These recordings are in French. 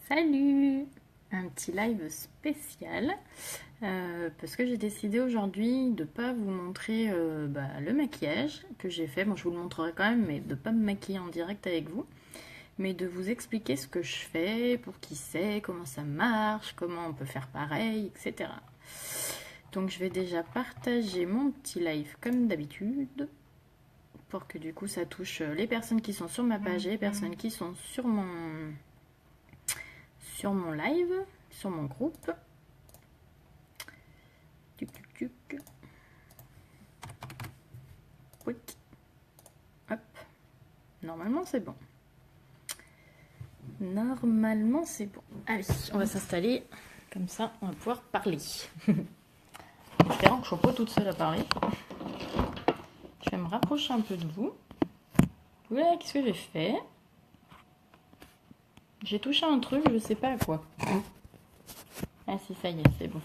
Salut! Un petit live spécial parce que j'ai décidé aujourd'hui de ne pas vous montrer le maquillage que j'ai fait. Bon, je vous le montrerai quand même, mais de ne pas me maquiller en direct avec vous, mais de vous expliquer ce que je fais, pour qui c'est, comment ça marche, comment on peut faire pareil, etc. Donc je vais déjà partager mon petit live comme d'habitude pour que du coup ça touche les personnes qui sont sur ma page et les personnes qui sont sur mon live, sur mon groupe. Tuc, tuc, tuc. Oui. Hop. Normalement c'est bon. Normalement c'est bon. Allez, on va s'installer. Comme ça, on va pouvoir parler. Espérant que je ne sois pas toute seule à parler. Je vais me rapprocher un peu de vous. Voilà, qu'est-ce que j'ai fait? J'ai touché un truc, je sais pas à quoi. Ah si, ça y est, c'est bon.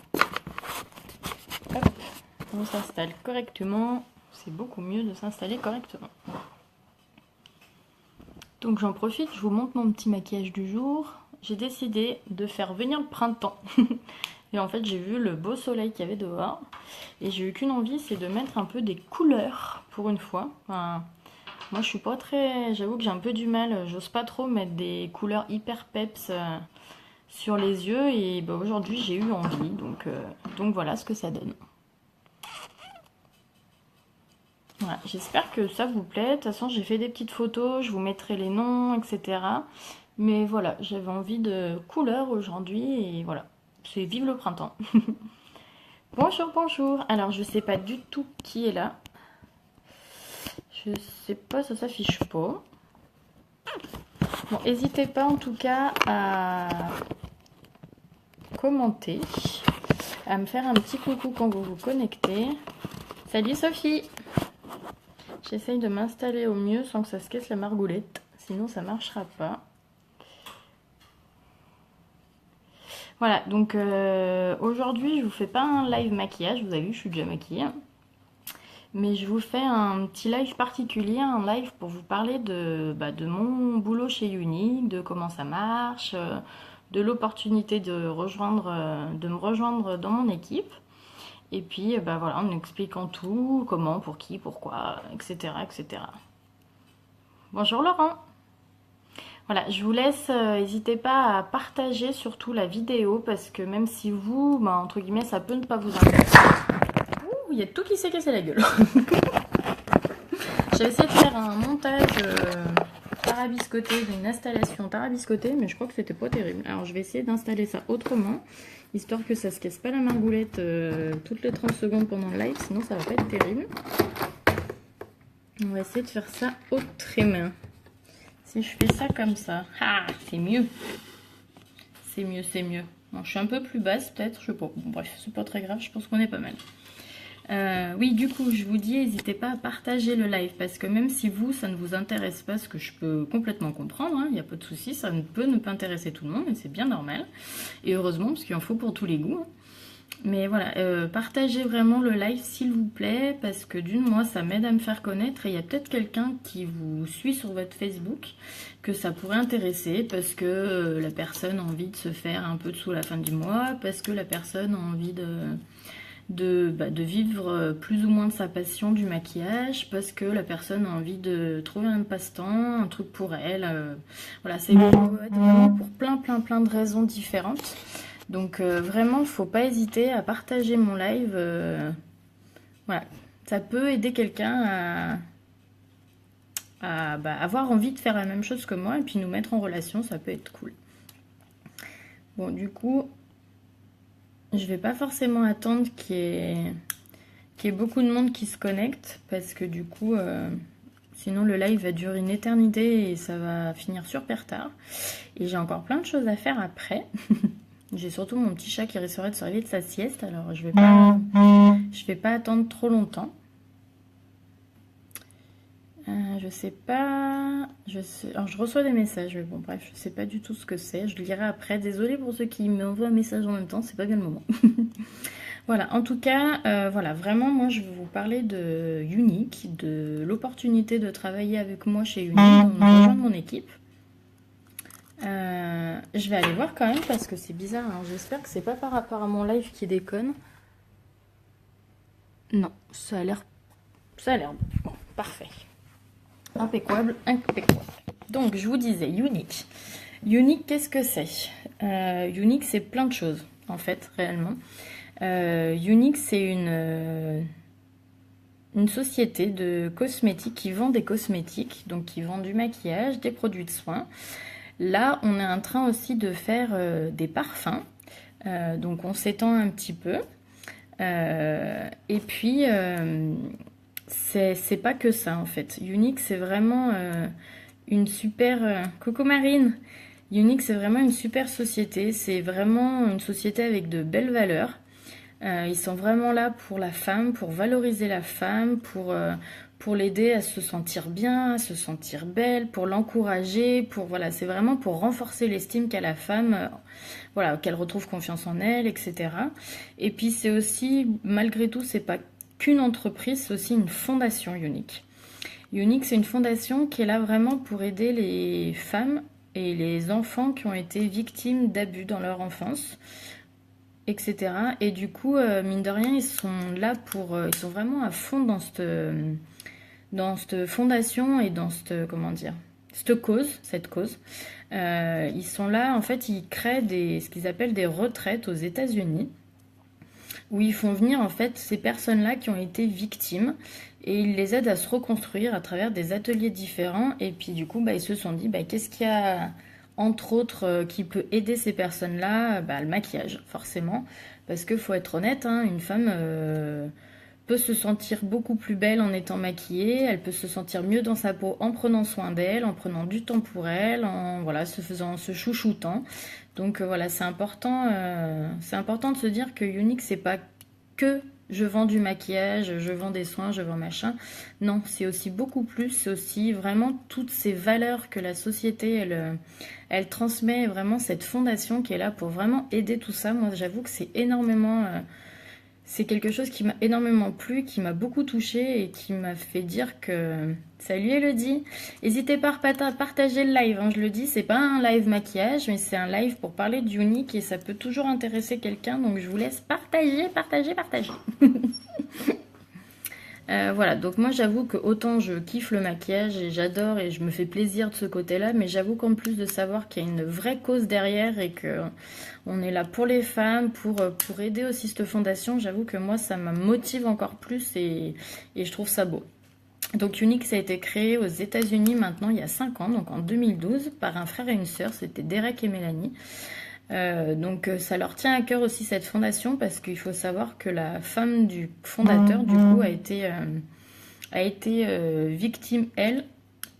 Hop, on s'installe correctement. C'est beaucoup mieux de s'installer correctement. Donc j'en profite, je vous montre mon petit maquillage du jour. J'ai décidé de faire venir le printemps. Et en fait, j'ai vu le beau soleil qu'il y avait dehors. Et j'ai eu qu'une envie, c'est de mettre un peu des couleurs pour une fois. Enfin, moi, je suis pas très... J'avoue que j'ai un peu du mal. J'ose pas trop mettre des couleurs hyper peps sur les yeux. Et bah, aujourd'hui, j'ai eu envie. Donc voilà ce que ça donne. Voilà, j'espère que ça vous plaît. De toute façon, j'ai fait des petites photos. Je vous mettrai les noms, etc. Mais voilà, j'avais envie de couleurs aujourd'hui. Et voilà, c'est vive le printemps. Bonjour, bonjour. Alors, je sais pas du tout qui est là. Je sais pas, ça s'affiche pas. Bon, n'hésitez pas en tout cas à commenter, à me faire un petit coucou quand vous vous connectez. Salut Sophie! J'essaye de m'installer au mieux sans que ça se casse la margoulette, sinon ça marchera pas. Voilà, donc aujourd'hui je vous fais pas un live maquillage, vous avez vu je suis déjà maquillée. Mais je vous fais un petit live particulier, un live pour vous parler de mon boulot chez Unique, de comment ça marche, de l'opportunité de me rejoindre dans mon équipe. Et puis voilà, en expliquant tout, comment, pour qui, pourquoi, etc. etc. Bonjour Laurent. Voilà, je vous laisse, n'hésitez pas à partager surtout la vidéo parce que même si vous, entre guillemets, ça peut ne pas vous intéresser. Ouh, il y a tout qui s'est cassé la gueule. J'ai essayé de faire un montage tarabiscoté, d'une installation tarabiscotée, mais je crois que c'était pas terrible. Alors je vais essayer d'installer ça autrement, histoire que ça se casse pas la margoulette toutes les 30 secondes pendant le live, sinon ça va pas être terrible. On va essayer de faire ça autrement. Si je fais ça comme ça, c'est mieux. C'est mieux, c'est mieux. Bon, je suis un peu plus basse peut-être, je sais pas. Bon, bref, c'est pas très grave, je pense qu'on est pas mal. Oui, du coup, je vous dis, n'hésitez pas à partager le live parce que même si vous, ça ne vous intéresse pas, ce que je peux complètement comprendre, il n'y a pas de souci, ça ne peut ne pas intéresser tout le monde et c'est bien normal. Et heureusement, parce qu'il en faut pour tous les goûts. Mais voilà, partagez vraiment le live s'il vous plaît parce que d'une, moi, ça m'aide à me faire connaître et il y a peut-être quelqu'un qui vous suit sur votre Facebook que ça pourrait intéresser parce que la personne a envie de se faire un peu de sous la fin du mois, parce que la personne a envie de vivre plus ou moins de sa passion du maquillage, parce que la personne a envie de trouver un passe-temps, un truc pour elle. Voilà, c'est vraiment pour plein de raisons différentes. Donc vraiment, il ne faut pas hésiter à partager mon live. Voilà, ça peut aider quelqu'un à avoir envie de faire la même chose que moi et puis nous mettre en relation, ça peut être cool. Bon, du coup, je vais pas forcément attendre qu'il y ait beaucoup de monde qui se connecte parce que du coup, sinon le live va durer une éternité et ça va finir super tard. Et j'ai encore plein de choses à faire après. J'ai surtout mon petit chat qui risquerait de se réveiller de sa sieste, alors je vais pas attendre trop longtemps. Je sais pas... Alors je reçois des messages, mais bon bref, je sais pas du tout ce que c'est. Je le lirai après. Désolée pour ceux qui m'envoient un message en même temps, c'est pas bien le moment. Voilà, en tout cas, voilà, vraiment, moi je vais vous parler de Unique, de l'opportunité de travailler avec moi chez Unique, de rejoindre mon équipe. je vais aller voir quand même parce que c'est bizarre, hein. J'espère que c'est pas par rapport à mon live qui déconne. Non, ça a l'air bon, parfait. Impeccable, impeccable. Donc, je vous disais, Unique. Unique, qu'est-ce que c'est? Unique, c'est plein de choses, en fait, réellement. Unique, c'est une société de cosmétiques qui vend des cosmétiques, donc qui vend du maquillage, des produits de soins. Là, on est en train aussi de faire des parfums. Donc, on s'étend un petit peu. Et puis, c'est pas que ça en fait. Unique, c'est vraiment une super. Coucou Marine! Unique, c'est vraiment une super société. C'est vraiment une société avec de belles valeurs. Ils sont vraiment là pour la femme, pour valoriser la femme, pour l'aider à se sentir bien, à se sentir belle, pour l'encourager, voilà, c'est vraiment pour renforcer l'estime qu'a la femme, voilà, qu'elle retrouve confiance en elle, etc. Et puis c'est aussi, malgré tout, c'est pas qu'une entreprise, c'est aussi une fondation Unique. Unique, c'est une fondation qui est là vraiment pour aider les femmes et les enfants qui ont été victimes d'abus dans leur enfance, etc. Et du coup, mine de rien, ils sont là ils sont vraiment à fond dans cette fondation et dans cette cause. Ils sont là, en fait, ils créent ce qu'ils appellent des retraites aux États-Unis, où ils font venir, en fait, ces personnes-là qui ont été victimes, et ils les aident à se reconstruire à travers des ateliers différents. Et puis, du coup, ils se sont dit, qu'est-ce qu'il y a entre autres, qui peut aider ces personnes-là? Le maquillage, forcément. Parce qu'il faut être honnête, hein, une femme peut se sentir beaucoup plus belle en étant maquillée, elle peut se sentir mieux dans sa peau en prenant soin d'elle, en prenant du temps pour elle, se chouchoutant. Donc voilà, c'est important de se dire que Unique, c'est pas que je vends du maquillage, je vends des soins, je vends machin. Non, c'est aussi beaucoup plus, c'est aussi vraiment toutes ces valeurs que la société, elle transmet, vraiment cette fondation qui est là pour vraiment aider tout ça. Moi, j'avoue que c'est quelque chose qui m'a énormément plu, qui m'a beaucoup touchée et qui m'a fait dire que... Salut Elodie! N'hésitez pas à partager le live, hein, je le dis, c'est pas un live maquillage, mais c'est un live pour parler d'Unique et ça peut toujours intéresser quelqu'un, donc je vous laisse partager. Voilà, donc moi j'avoue que autant je kiffe le maquillage et j'adore et je me fais plaisir de ce côté-là, mais j'avoue qu'en plus de savoir qu'il y a une vraie cause derrière et que on est là pour les femmes, pour aider aussi cette fondation, j'avoue que moi ça me motive encore plus et je trouve ça beau. Donc Unique, ça a été créé aux États-Unis maintenant il y a 5 ans, donc en 2012, par un frère et une sœur, c'était Derek et Mélanie. Donc ça leur tient à cœur aussi cette fondation parce qu'il faut savoir que la femme du fondateur du coup a été victime, elle.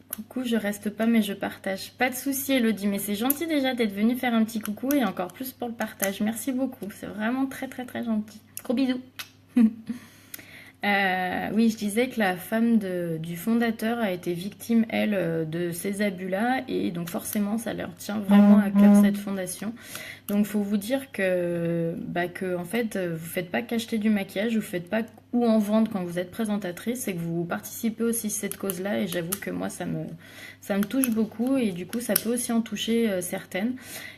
Coucou, je reste pas mais je partage. Pas de souci Elodie, mais c'est gentil déjà d'être venue faire un petit coucou et encore plus pour le partage. Merci beaucoup, c'est vraiment très très très gentil. Gros bisous. Oui, je disais que la femme du fondateur a été victime, elle, de ces abus-là, et donc forcément, ça leur tient vraiment à cœur cette fondation. Donc, faut vous dire que en fait, vous faites pas qu'acheter du maquillage, vous faites pas ou en vendre quand vous êtes présentatrice, et que vous participez aussi à cette cause-là, et j'avoue que moi, ça me touche beaucoup, et du coup, ça peut aussi en toucher certaines.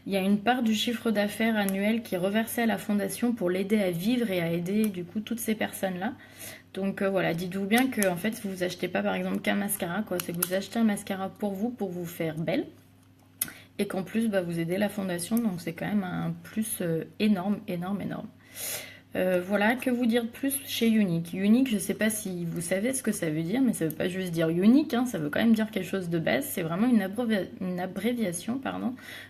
Il y a une part du chiffre d'affaires annuel qui est reversée à la fondation pour l'aider à vivre et à aider, du coup, toutes ces personnes-là. Donc voilà, dites-vous bien que en fait, vous achetez pas par exemple qu'un mascara, quoi. C'est que vous achetez un mascara pour vous faire belle. Et qu'en plus, vous aidez la fondation. Donc c'est quand même un plus énorme. Voilà, que vous dire de plus chez Unique? Unique, je sais pas si vous savez ce que ça veut dire, mais ça veut pas juste dire unique, hein, ça veut quand même dire quelque chose de base. C'est vraiment une abréviation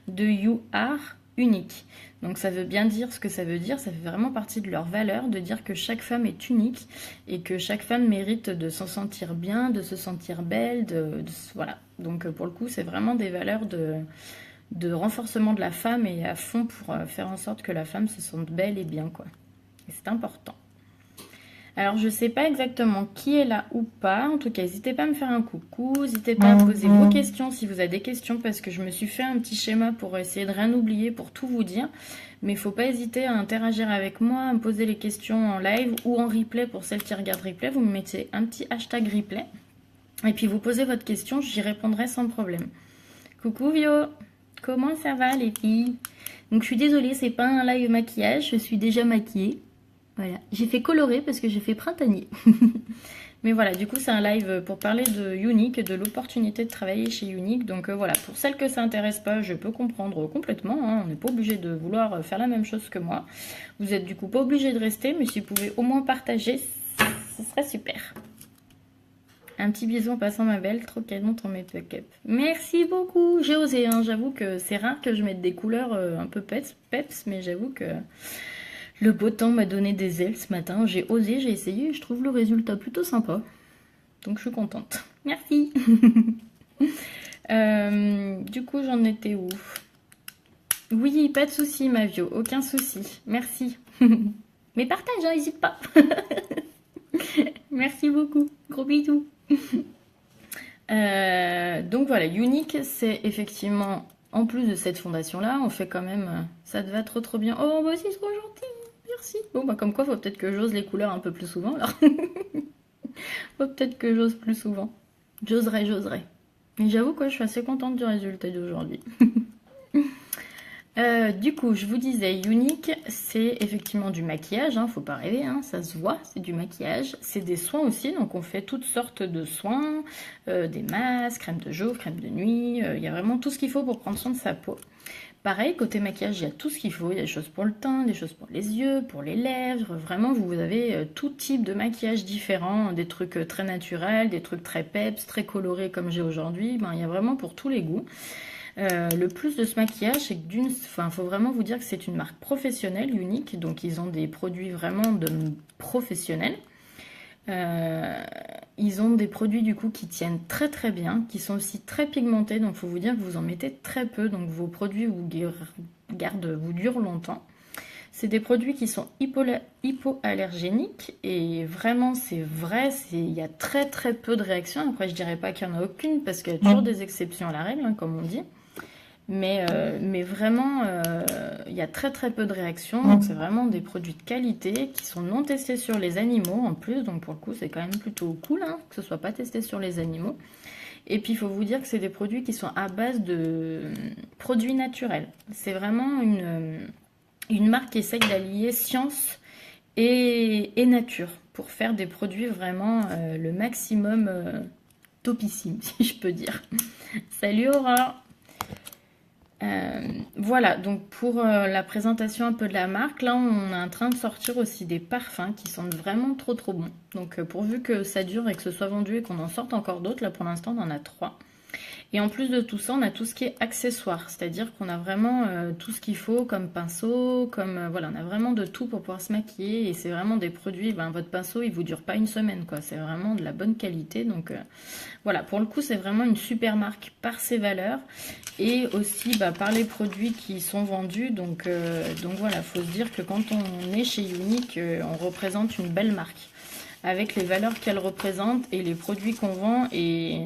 de You Are Unique. Donc ça veut bien dire ce que ça veut dire, ça fait vraiment partie de leur valeur de dire que chaque femme est unique et que chaque femme mérite de s'en sentir bien, de se sentir belle, voilà. Donc pour le coup, c'est vraiment des valeurs de renforcement de la femme et à fond pour faire en sorte que la femme se sente belle et bien, quoi. Et c'est important. Alors, je sais pas exactement qui est là ou pas. En tout cas, n'hésitez pas à me faire un coucou. N'hésitez pas à me poser vos questions si vous avez des questions parce que je me suis fait un petit schéma pour essayer de rien oublier, pour tout vous dire. Mais il ne faut pas hésiter à interagir avec moi, à me poser les questions en live ou en replay pour celles qui regardent replay. Vous me mettez un petit hashtag replay. Et puis, vous posez votre question, j'y répondrai sans problème. Coucou Vio! Comment ça va les filles? Donc je suis désolée, c'est pas un live maquillage, je suis déjà maquillée. Voilà, j'ai fait colorer parce que j'ai fait printanier. Mais voilà, du coup c'est un live pour parler de Unique, de l'opportunité de travailler chez Unique. Donc voilà, pour celles que ça intéresse pas, je peux comprendre complètement. Hein, on n'est pas obligé de vouloir faire la même chose que moi. Vous êtes du coup pas obligé de rester, mais si vous pouvez au moins partager, ce serait super. Un petit bisou en passant ma belle, trop canon ton make-up. Merci beaucoup, j'ai osé, hein. J'avoue que c'est rare que je mette des couleurs un peu peps, mais j'avoue que le beau temps m'a donné des ailes ce matin. J'ai osé, j'ai essayé et je trouve le résultat plutôt sympa. Donc je suis contente. Merci. Du coup, j'en étais où? Oui, pas de souci, Mavio, aucun souci. Merci. Mais partage, hein, n'hésite pas. Merci beaucoup. Gros bisous. Donc voilà, Unique, c'est effectivement, en plus de cette fondation-là, on fait quand même... ça te va trop bien. Oh, bah c'est trop gentil. Merci. Bon, bah comme quoi, faut peut-être que j'ose les couleurs un peu plus souvent, alors. Faut peut-être que j'ose plus souvent. J'oserai. Mais j'avoue que je suis assez contente du résultat d'aujourd'hui. Du coup, je vous disais, Unique, c'est effectivement du maquillage, hein, faut pas rêver, hein, ça se voit, c'est du maquillage. C'est des soins aussi, donc on fait toutes sortes de soins, des masques, crème de jour, crème de nuit, il y a vraiment tout ce qu'il faut pour prendre soin de sa peau. Pareil, côté maquillage, il y a tout ce qu'il faut. Il y a des choses pour le teint, des choses pour les yeux, pour les lèvres. Vraiment, vous avez tout type de maquillage différent. Des trucs très naturels, des trucs très peps, très colorés comme j'ai aujourd'hui. Ben, il y a vraiment pour tous les goûts. Le plus de ce maquillage, c'est que faut vraiment vous dire que c'est une marque professionnelle, Unique. Donc, ils ont des produits vraiment de professionnels. Ils ont des produits du coup qui tiennent très bien, qui sont aussi très pigmentés, donc il faut vous dire que vous en mettez très peu, donc vos produits vous durent longtemps. C'est des produits qui sont hypoallergéniques et vraiment c'est vrai, il y a très peu de réactions. Après je dirais pas qu'il n'y en a aucune parce qu'il y a toujours des exceptions à la règle, hein, comme on dit. Mais vraiment, il y a très peu de réactions. Donc c'est vraiment des produits de qualité qui sont non testés sur les animaux en plus. Donc pour le coup, c'est quand même plutôt cool hein, que ce soit pas testé sur les animaux. Et puis il faut vous dire que c'est des produits qui sont à base de produits naturels. C'est vraiment une marque qui essaye d'allier science et nature pour faire des produits vraiment le maximum topissime, si je peux dire. Salut Aura! Voilà, donc pour la présentation un peu de la marque, là on est en train de sortir aussi des parfums qui sentent vraiment trop bons. Donc pourvu que ça dure et que ce soit vendu et qu'on en sorte encore d'autres, là pour l'instant on en a 3. Et en plus de tout ça, on a tout ce qui est accessoire, c'est-à-dire qu'on a vraiment tout ce qu'il faut comme pinceau, comme voilà, on a vraiment de tout pour pouvoir se maquiller et c'est vraiment des produits, votre pinceau il vous dure pas une semaine quoi, c'est vraiment de la bonne qualité donc voilà, pour le coup c'est vraiment une super marque par ses valeurs et aussi par les produits qui sont vendus donc voilà, faut se dire que quand on est chez Unique, on représente une belle marque avec les valeurs qu'elle représente et les produits qu'on vend et...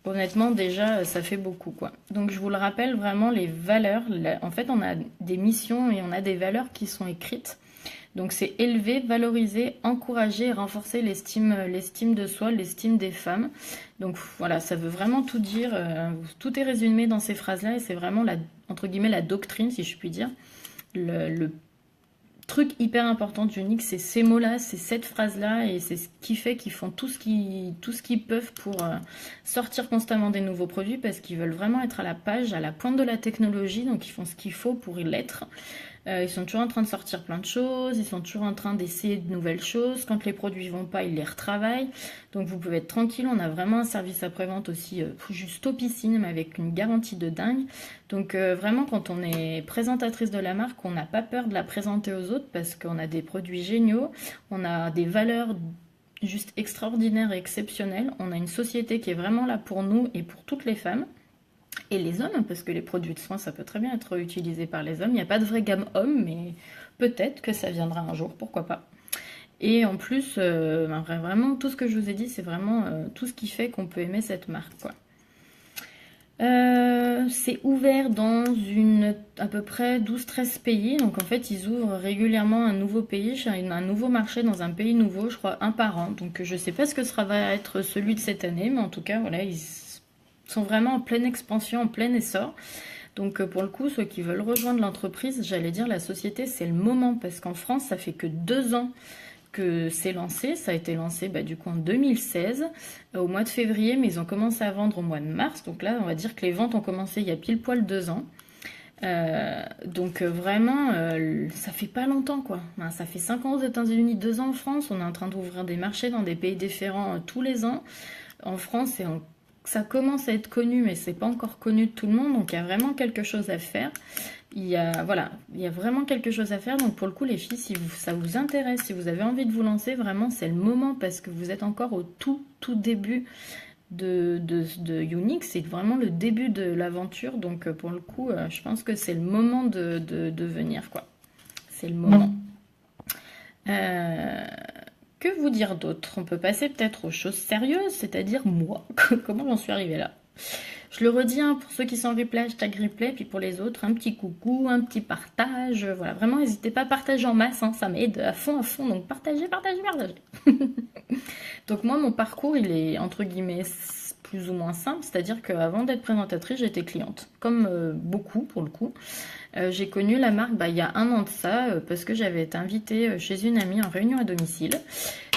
Honnêtement, déjà, ça fait beaucoup, quoi. Donc, je vous le rappelle, vraiment, les valeurs, en fait, on a des missions et on a des valeurs qui sont écrites. Donc, c'est élever, valoriser, encourager et renforcer l'estime de soi, l'estime des femmes. Donc, voilà, ça veut vraiment tout dire. Tout est résumé dans ces phrases-là et c'est vraiment, entre guillemets, la doctrine, si je puis dire. Le truc hyper important d'Unique, c'est ces mots-là, c'est cette phrase-là, et c'est ce qui fait qu'ils font tout ce qu'ils peuvent pour sortir constamment des nouveaux produits, parce qu'ils veulent vraiment être à la page, à la pointe de la technologie, donc ils font ce qu'il faut pour y l'être. Ils sont toujours en train de sortir plein de choses, ils sont toujours en train d'essayer de nouvelles choses. Quand les produits vont pas, ils les retravaillent. Donc vous pouvez être tranquille, on a vraiment un service après-vente aussi juste topissime, mais avec une garantie de dingue. Donc vraiment, quand on est présentatrice de la marque, on n'a pas peur de la présenter aux autres, parce qu'on a des produits géniaux, on a des valeurs juste extraordinaires et exceptionnelles. On a une société qui est vraiment là pour nous et pour toutes les femmes. Et les hommes, parce que les produits de soins, ça peut très bien être utilisé par les hommes. Il n'y a pas de vraie gamme homme, mais peut-être que ça viendra un jour, pourquoi pas. Et en plus, vraiment, tout ce que je vous ai dit, c'est vraiment tout ce qui fait qu'on peut aimer cette marque, quoi. C'est ouvert dans à peu près 12-13 pays. Donc en fait, ils ouvrent régulièrement un nouveau pays, un nouveau marché dans un pays nouveau, je crois, un par an. Donc je sais pas ce que va être celui de cette année, mais en tout cas, voilà, ils sont vraiment en pleine expansion, en plein essor. Donc pour le coup, ceux qui veulent rejoindre l'entreprise, j'allais dire la société, c'est le moment, parce qu'en France, ça fait que 2 ans que c'est lancé. Ça a été lancé du coup en 2016, au mois de février, mais ils ont commencé à vendre au mois de mars. Donc là, on va dire que les ventes ont commencé il y a pile poil 2 ans. Donc vraiment, ça fait pas longtemps quoi. Ben, ça fait 5 ans aux États-Unis, 2 ans en France. On est en train d'ouvrir des marchés dans des pays différents tous les ans. En France, ça commence à être connu, mais c'est pas encore connu de tout le monde. Donc il y a vraiment quelque chose à faire. Voilà, il y a vraiment quelque chose à faire. Donc pour le coup, les filles, si ça vous intéresse, si vous avez envie de vous lancer, vraiment c'est le moment parce que vous êtes encore au tout début de Unix, c'est vraiment le début de l'aventure, donc pour le coup, je pense que c'est le moment de venir, quoi. C'est le moment. Que vous dire d'autre? On peut passer peut-être aux choses sérieuses, c'est-à-dire moi. Comment j'en suis arrivée là? Je le redis, hein, pour ceux qui sont en replay, hashtag replay, puis pour les autres, un petit coucou, un petit partage, voilà, vraiment n'hésitez pas à partager en masse, hein, ça m'aide à fond, donc partagez. Donc moi, mon parcours, il est entre guillemets plus ou moins simple, c'est-à-dire qu'avant d'être présentatrice, j'étais cliente, comme beaucoup pour le coup. J'ai connu la marque il y a 1 an de ça, parce que j'avais été invitée chez une amie en réunion à domicile.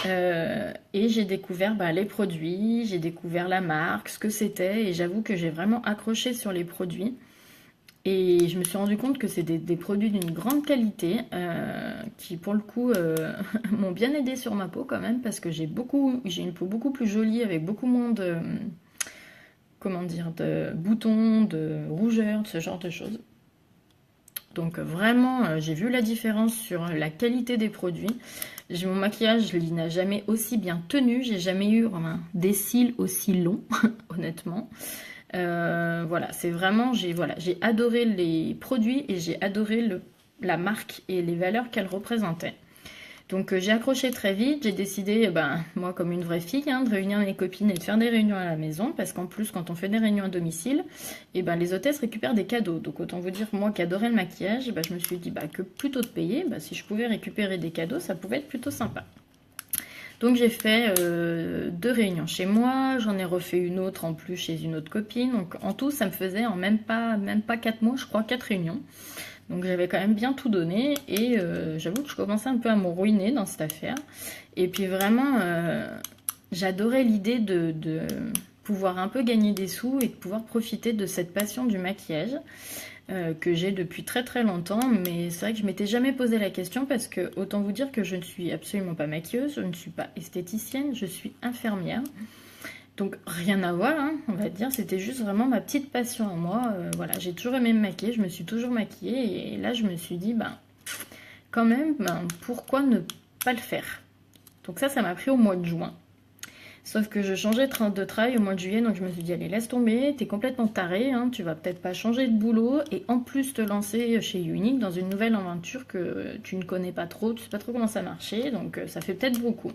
Et j'ai découvert les produits, j'ai découvert la marque, ce que c'était, et j'avoue que j'ai vraiment accroché sur les produits. Et je me suis rendu compte que c'est des produits d'une grande qualité qui, pour le coup, m'ont bien aidé sur ma peau quand même, parce que j'ai une peau beaucoup plus jolie, avec beaucoup moins de, comment dire, de boutons, de rougeurs, de ce genre de choses. Donc vraiment, j'ai vu la différence sur la qualité des produits. Mon maquillage, il n'a jamais aussi bien tenu. J'ai jamais eu des cils aussi longs, honnêtement. Voilà, c'est vraiment, j'ai adoré les produits et j'ai adoré la marque et les valeurs qu'elle représentait. Donc j'ai accroché très vite, j'ai décidé, moi comme une vraie fille, de réunir mes copines et de faire des réunions à la maison, parce qu'en plus quand on fait des réunions à domicile, les hôtesses récupèrent des cadeaux. Donc autant vous dire, moi qui adorais le maquillage, je me suis dit que plutôt de payer, si je pouvais récupérer des cadeaux, ça pouvait être plutôt sympa. Donc j'ai fait 2 réunions chez moi, j'en ai refait une autre en plus chez une autre copine. Donc en tout, ça me faisait en même pas 4 mois, je crois, 4 réunions. Donc j'avais quand même bien tout donné et j'avoue que je commençais un peu à me ruiner dans cette affaire. Et puis vraiment, j'adorais l'idée de pouvoir un peu gagner des sous et de pouvoir profiter de cette passion du maquillage que j'ai depuis très très longtemps. Mais c'est vrai que je m'étais jamais posé la question parce que autant vous dire que je ne suis absolument pas maquilleuse, je ne suis pas esthéticienne, je suis infirmière. Donc rien à voir, on va dire, c'était juste vraiment ma petite passion à moi. Voilà, j'ai toujours aimé me maquiller, je me suis toujours maquillée et là je me suis dit, quand même, pourquoi ne pas le faire? Donc ça m'a pris au mois de juin. Sauf que je changeais de travail au mois de juillet, donc je me suis dit, allez, laisse tomber, t'es complètement taré, tu vas peut-être pas changer de boulot et en plus te lancer chez Unique dans une nouvelle aventure que tu ne connais pas trop, tu sais pas trop comment ça marchait, donc ça fait peut-être beaucoup.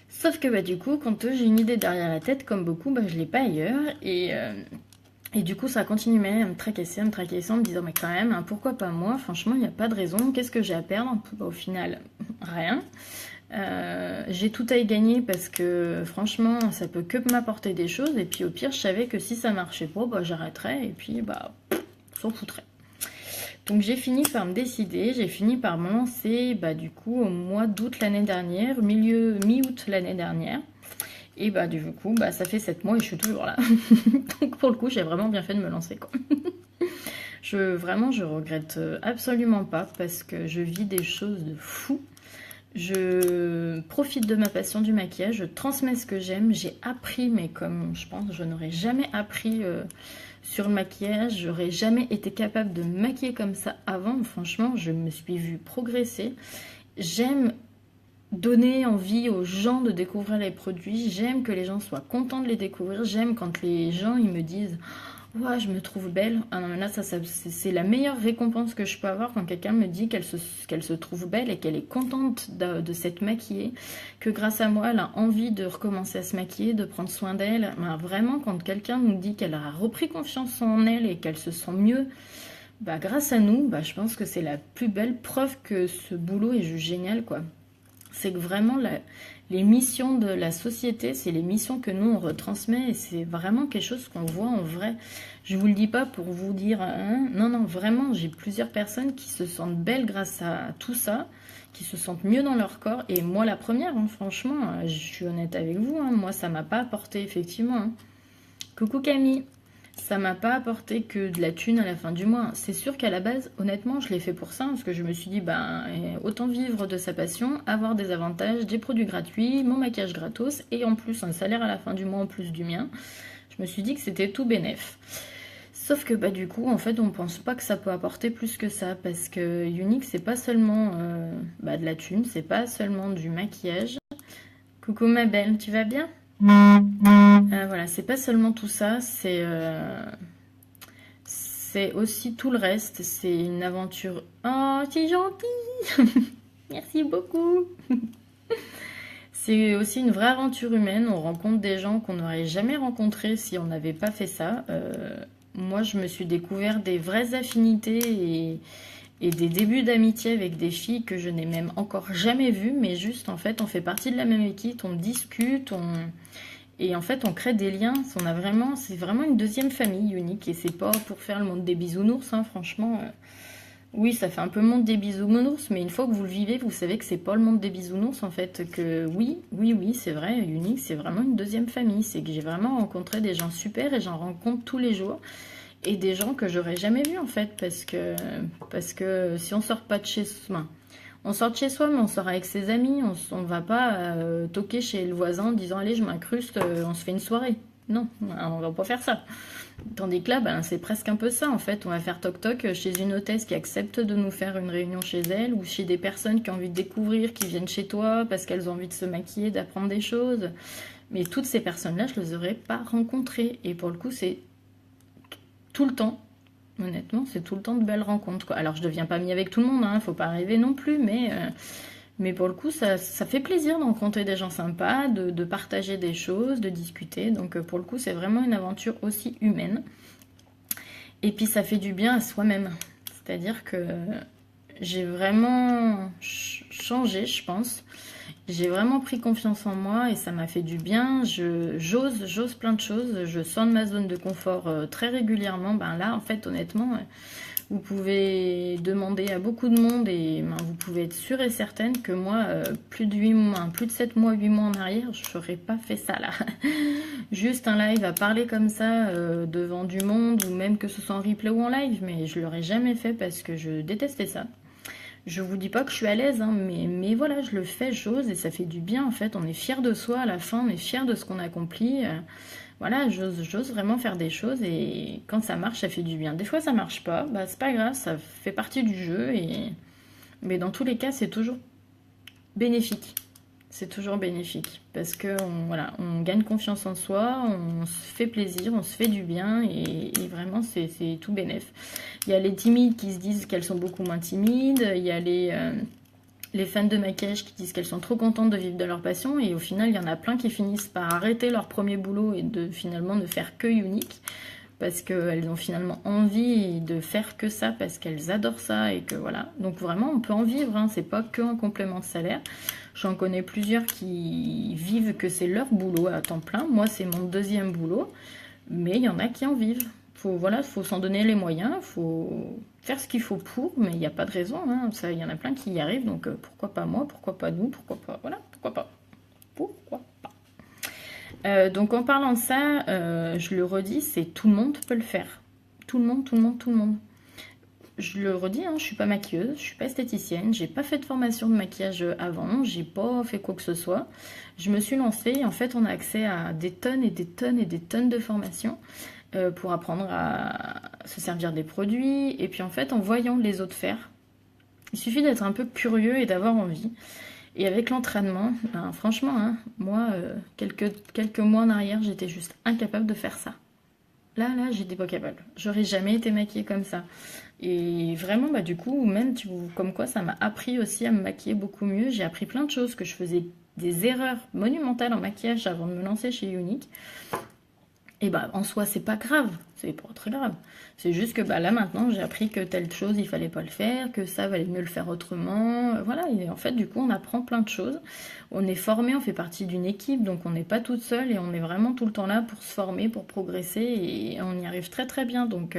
Sauf que du coup, quand j'ai une idée derrière la tête, comme beaucoup, je l'ai pas ailleurs. Et du coup, ça continue à me tracasser, en me disant, mais quand même, pourquoi pas moi? Franchement, il n'y a pas de raison. Qu'est-ce que j'ai à perdre? Au final, rien. J'ai tout à y gagner parce que franchement, ça peut que m'apporter des choses. Et puis au pire, je savais que si ça marchait pas, j'arrêterais et puis on s'en foutrait. Donc j'ai fini par me décider, j'ai fini par me lancer du coup au mois d'août l'année dernière, mi-août l'année dernière. Et du coup, ça fait 7 mois et je suis toujours là. Donc pour le coup, j'ai vraiment bien fait de me lancer, quoi. Je regrette absolument pas parce que je vis des choses de fou. Je profite de ma passion du maquillage, je transmets ce que j'aime, j'ai appris, mais comme je pense je n'aurais jamais appris sur le maquillage, j'aurais jamais été capable de me maquiller comme ça avant. Franchement, je me suis vue progresser. J'aime donner envie aux gens de découvrir les produits, j'aime que les gens soient contents de les découvrir, j'aime quand les gens ils me disent ouais, je me trouve belle. Ah non, mais là, c'est la meilleure récompense que je peux avoir quand quelqu'un me dit qu'elle se trouve belle et qu'elle est contente de s'être maquillée, que grâce à moi, elle a envie de recommencer à se maquiller, de prendre soin d'elle. Vraiment, quand quelqu'un nous dit qu'elle a repris confiance en elle et qu'elle se sent mieux, grâce à nous, je pense que c'est la plus belle preuve que ce boulot est juste génial, quoi. C'est que vraiment, les missions de la société, c'est les missions que nous on retransmet et c'est vraiment quelque chose qu'on voit en vrai. Je vous le dis pas pour vous dire, hein, non, non, vraiment, j'ai plusieurs personnes qui se sentent belles grâce à tout ça, qui se sentent mieux dans leur corps et moi la première, hein, franchement, je suis honnête avec vous, hein, moi ça m'a pas apporté effectivement. Hein. Coucou Camille! Ça m'a pas apporté que de la thune à la fin du mois. C'est sûr qu'à la base, honnêtement, je l'ai fait pour ça, parce que je me suis dit, ben, autant vivre de sa passion, avoir des avantages, des produits gratuits, mon maquillage gratos, et en plus un salaire à la fin du mois en plus du mien. Je me suis dit que c'était tout bénef. Sauf que bah du coup, en fait, on pense pas que ça peut apporter plus que ça, parce que Unique, c'est pas seulement de la thune, c'est pas seulement du maquillage. Coucou ma belle, tu vas bien? Voilà, c'est pas seulement tout ça, c'est aussi tout le reste. C'est une aventure. Oh, c'est gentil! Merci beaucoup! C'est aussi une vraie aventure humaine. On rencontre des gens qu'on n'aurait jamais rencontrés si on n'avait pas fait ça. Moi, je me suis découvert des vraies affinités et des débuts d'amitié avec des filles que je n'ai même encore jamais vues, mais juste en fait, on fait partie de la même équipe, on discute, et en fait, on crée des liens. C'est vraiment une deuxième famille Unique. Et c'est pas pour faire le monde des bisounours, hein, franchement. Oui, ça fait un peu le monde des bisounours, mais une fois que vous le vivez, vous savez que c'est pas le monde des bisounours, en fait. Que oui, c'est vrai, Unique, c'est vraiment une deuxième famille. C'est que j'ai vraiment rencontré des gens super et j'en rencontre tous les jours. Et des gens que j'aurais jamais vus, en fait, parce que si on sort pas de chez soi, on sort de chez soi, mais on sort avec ses amis. On va pas toquer chez le voisin en disant allez, je m'incruste, on se fait une soirée. Non, on va pas faire ça. Tandis que là, ben, c'est presque un peu ça en fait. On va faire toc-toc chez une hôtesse qui accepte de nous faire une réunion chez elle ou chez des personnes qui ont envie de découvrir, qui viennent chez toi parce qu'elles ont envie de se maquiller, d'apprendre des choses. Mais toutes ces personnes-là, je les aurais pas rencontrées. Et pour le coup, c'est tout le temps. Honnêtement, c'est tout le temps de belles rencontres, quoi. Alors, je deviens pas amie avec tout le monde, hein, faut pas rêver non plus, mais pour le coup, ça fait plaisir de rencontrer des gens sympas, de partager des choses, de discuter. Donc, pour le coup, c'est vraiment une aventure aussi humaine. Et puis, ça fait du bien à soi-même. C'est-à-dire que j'ai vraiment changé, je pense. J'ai vraiment pris confiance en moi et ça m'a fait du bien. J'ose plein de choses. Je sors de ma zone de confort très régulièrement. Ben là, en fait, honnêtement, vous pouvez demander à beaucoup de monde et ben, vous pouvez être sûre et certaine que moi, plus de 8 mois, plus de 7 mois, 8 mois en arrière, je n'aurais pas fait ça là. Juste un live à parler comme ça devant du monde ou même que ce soit en replay ou en live, mais je l'aurais jamais fait parce que je détestais ça. Je vous dis pas que je suis à l'aise, hein, mais voilà, je le fais, j'ose et ça fait du bien en fait. On est fier de soi à la fin, on est fier de ce qu'on accomplit. Voilà, j'ose vraiment faire des choses et quand ça marche, ça fait du bien. Des fois, ça marche pas, bah c'est pas grave, ça fait partie du jeu mais dans tous les cas, c'est toujours bénéfique. C'est toujours bénéfique parce que voilà, on gagne confiance en soi, on se fait plaisir, on se fait du bien et vraiment c'est tout bénef. Il y a les timides qui se disent qu'elles sont beaucoup moins timides, il y a les fans de maquillage qui disent qu'elles sont trop contentes de vivre de leur passion et au final il y en a plein qui finissent par arrêter leur premier boulot et de finalement ne faire que Unique parce qu'elles ont finalement envie de faire que ça parce qu'elles adorent ça et que voilà. Donc vraiment on peut en vivre, hein, c'est pas que un complément de salaire. J'en connais plusieurs qui vivent que c'est leur boulot à temps plein. Moi, c'est mon deuxième boulot. Mais il y en a qui en vivent. Faut s'en donner les moyens. Il faut faire ce qu'il faut pour. Mais il n'y a pas de raison. Hein. Ça, il y en a plein qui y arrivent. Donc, pourquoi pas moi? Pourquoi pas nous? Pourquoi pas? Voilà, pourquoi pas? Pourquoi pas? Donc, en parlant de ça, je le redis, c'est tout le monde peut le faire. Tout le monde, tout le monde, tout le monde. Je le redis, hein, je suis pas maquilleuse, je suis pas esthéticienne, j'ai pas fait de formation de maquillage avant, j'ai pas fait quoi que ce soit. Je me suis lancée et en fait on a accès à des tonnes et des tonnes et des tonnes de formations pour apprendre à se servir des produits. Et puis en fait en voyant les autres faire, il suffit d'être un peu curieux et d'avoir envie. Et avec l'entraînement, ben, franchement, hein, moi, quelques mois en arrière, j'étais juste incapable de faire ça. Là, j'étais pas capable. J'aurais jamais été maquillée comme ça. Et vraiment, bah du coup, même comme quoi, ça m'a appris aussi à me maquiller beaucoup mieux. J'ai appris plein de choses, que je faisais des erreurs monumentales en maquillage avant de me lancer chez Unique. Et bah en soi c'est pas grave, c'est pas très grave. C'est juste que bah là maintenant j'ai appris que telle chose il fallait pas le faire, que ça valait mieux le faire autrement. Voilà, et en fait du coup on apprend plein de choses. On est formé, on fait partie d'une équipe, donc on n'est pas toute seule et on est vraiment tout le temps là pour se former, pour progresser et on y arrive très très bien. Donc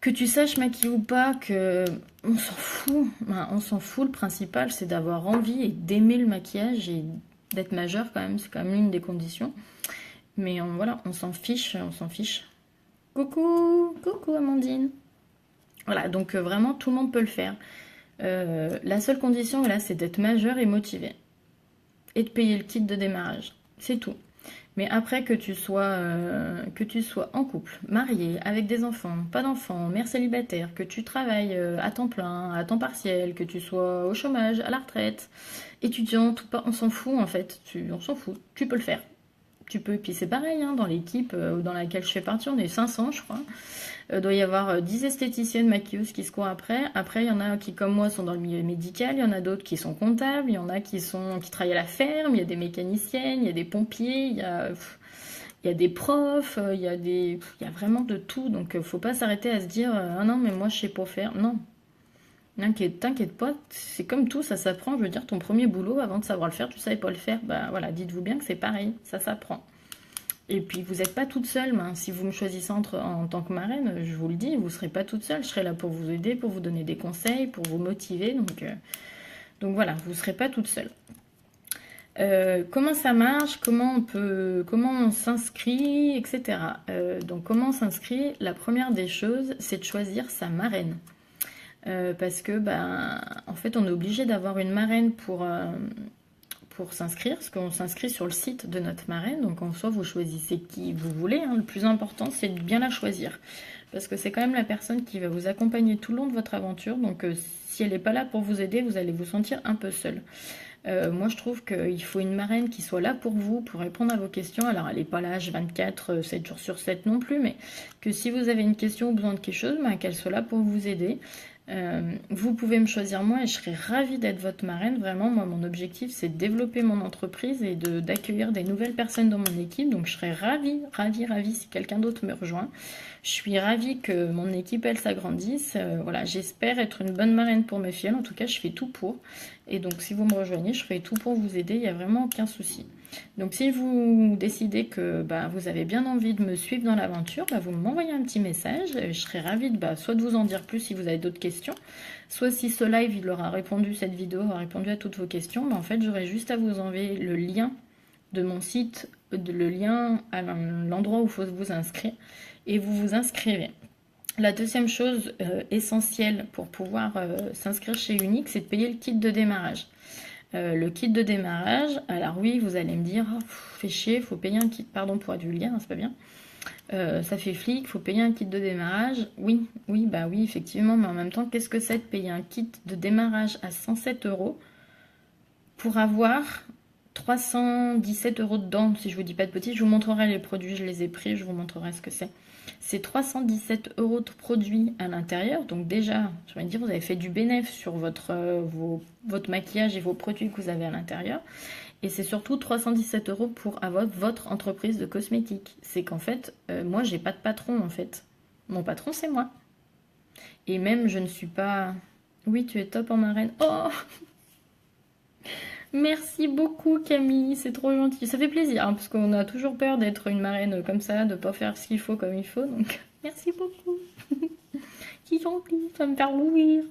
que tu saches maquiller ou pas, que on s'en fout. Enfin, on s'en fout, le principal c'est d'avoir envie et d'aimer le maquillage et d'être majeur quand même, c'est quand même l'une des conditions. Mais voilà, on s'en fiche, on s'en fiche. Coucou, coucou Amandine. Voilà, donc vraiment tout le monde peut le faire. La seule condition, voilà, c'est d'être majeur et motivé. Et de payer le kit de démarrage. C'est tout. Mais après que tu sois en couple, marié, avec des enfants, pas d'enfants, mère célibataire, que tu travailles à temps plein, à temps partiel, que tu sois au chômage, à la retraite, étudiant, tout pas, on s'en fout en fait. On s'en fout. Tu peux le faire. Tu peux, et puis c'est pareil, hein, dans l'équipe dans laquelle je fais partie, on est 500 je crois. Doit y avoir 10 esthéticiennes maquilleuses qui se courent après. Après, il y en a qui, comme moi, sont dans le milieu médical, il y en a d'autres qui sont comptables, il y en a qui travaillent à la ferme, il y a des mécaniciennes, il y a des pompiers, il y a des profs, il y a vraiment de tout. Donc, faut pas s'arrêter à se dire ah non, mais moi, je sais pas faire. Non, t'inquiète pas, c'est comme tout, ça s'apprend. Je veux dire, ton premier boulot, avant de savoir le faire, tu savais pas le faire. Bah voilà, dites-vous bien que c'est pareil, ça s'apprend. Et puis vous n'êtes pas toute seule, hein. Si vous me choisissez en tant que marraine, je vous le dis, vous ne serez pas toute seule. Je serai là pour vous aider, pour vous donner des conseils, pour vous motiver. Donc voilà, vous ne serez pas toute seule. Comment ça marche, comment on s'inscrit, etc. Donc comment on s'inscrit, la première des choses, c'est de choisir sa marraine. Parce que, ben, en fait, on est obligé d'avoir une marraine pour s'inscrire, parce qu'on s'inscrit sur le site de notre marraine, donc en soi vous choisissez qui vous voulez, hein. Le plus important c'est de bien la choisir, parce que c'est quand même la personne qui va vous accompagner tout le long de votre aventure, donc si elle n'est pas là pour vous aider, vous allez vous sentir un peu seul. Moi je trouve qu'il faut une marraine qui soit là pour vous, pour répondre à vos questions. Alors elle n'est pas là H24, 7 jours sur 7 non plus, mais que si vous avez une question ou besoin de quelque chose, ben, qu'elle soit là pour vous aider. Vous pouvez me choisir moi et je serai ravie d'être votre marraine. Vraiment, moi, mon objectif, c'est de développer mon entreprise et d'accueillir des nouvelles personnes dans mon équipe. Donc, je serai ravie si quelqu'un d'autre me rejoint. Je suis ravie que mon équipe, elle, s'agrandisse. Voilà, j'espère être une bonne marraine pour mes filles. En tout cas, je fais tout pour. Et donc, si vous me rejoignez, je ferai tout pour vous aider. Il n'y a vraiment aucun souci. Donc si vous décidez que bah, vous avez bien envie de me suivre dans l'aventure, bah, vous m'envoyez un petit message. Je serai ravie de, soit de vous en dire plus si vous avez d'autres questions, soit si ce live il aura répondu, cette vidéo aura répondu à toutes vos questions, bah, en fait j'aurai juste à vous envoyer le lien de mon site, le lien à l'endroit où il faut vous inscrire, et vous vous inscrivez. La deuxième chose essentielle pour pouvoir s'inscrire chez Unique, c'est de payer le kit de démarrage. Le kit de démarrage, alors oui, vous allez me dire, oh, fait chier, faut payer un kit, pardon pour être vulgaire, hein, c'est pas bien. Ça fait flic, faut payer un kit de démarrage. Oui, bah oui, effectivement, mais en même temps, qu'est-ce que c'est de payer un kit de démarrage à 107 € pour avoir 317 € dedans, si je vous dis pas de bêtises. Je vous montrerai les produits, je les ai pris, je vous montrerai ce que c'est. C'est 317 € de produits à l'intérieur. Donc déjà, je vais dire, vous avez fait du bénéfice sur votre maquillage et vos produits que vous avez à l'intérieur. Et c'est surtout 317 € pour avoir votre entreprise de cosmétiques. C'est qu'en fait, moi, j'ai pas de patron, en fait. Mon patron, c'est moi. Et même, je ne suis pas... Oui, tu es top en marraine. Oh! Merci beaucoup Camille, c'est trop gentil. Ça fait plaisir, hein, parce qu'on a toujours peur d'être une marraine comme ça, de pas faire ce qu'il faut comme il faut. Donc merci beaucoup. C'est gentil, ça va me faire rougir.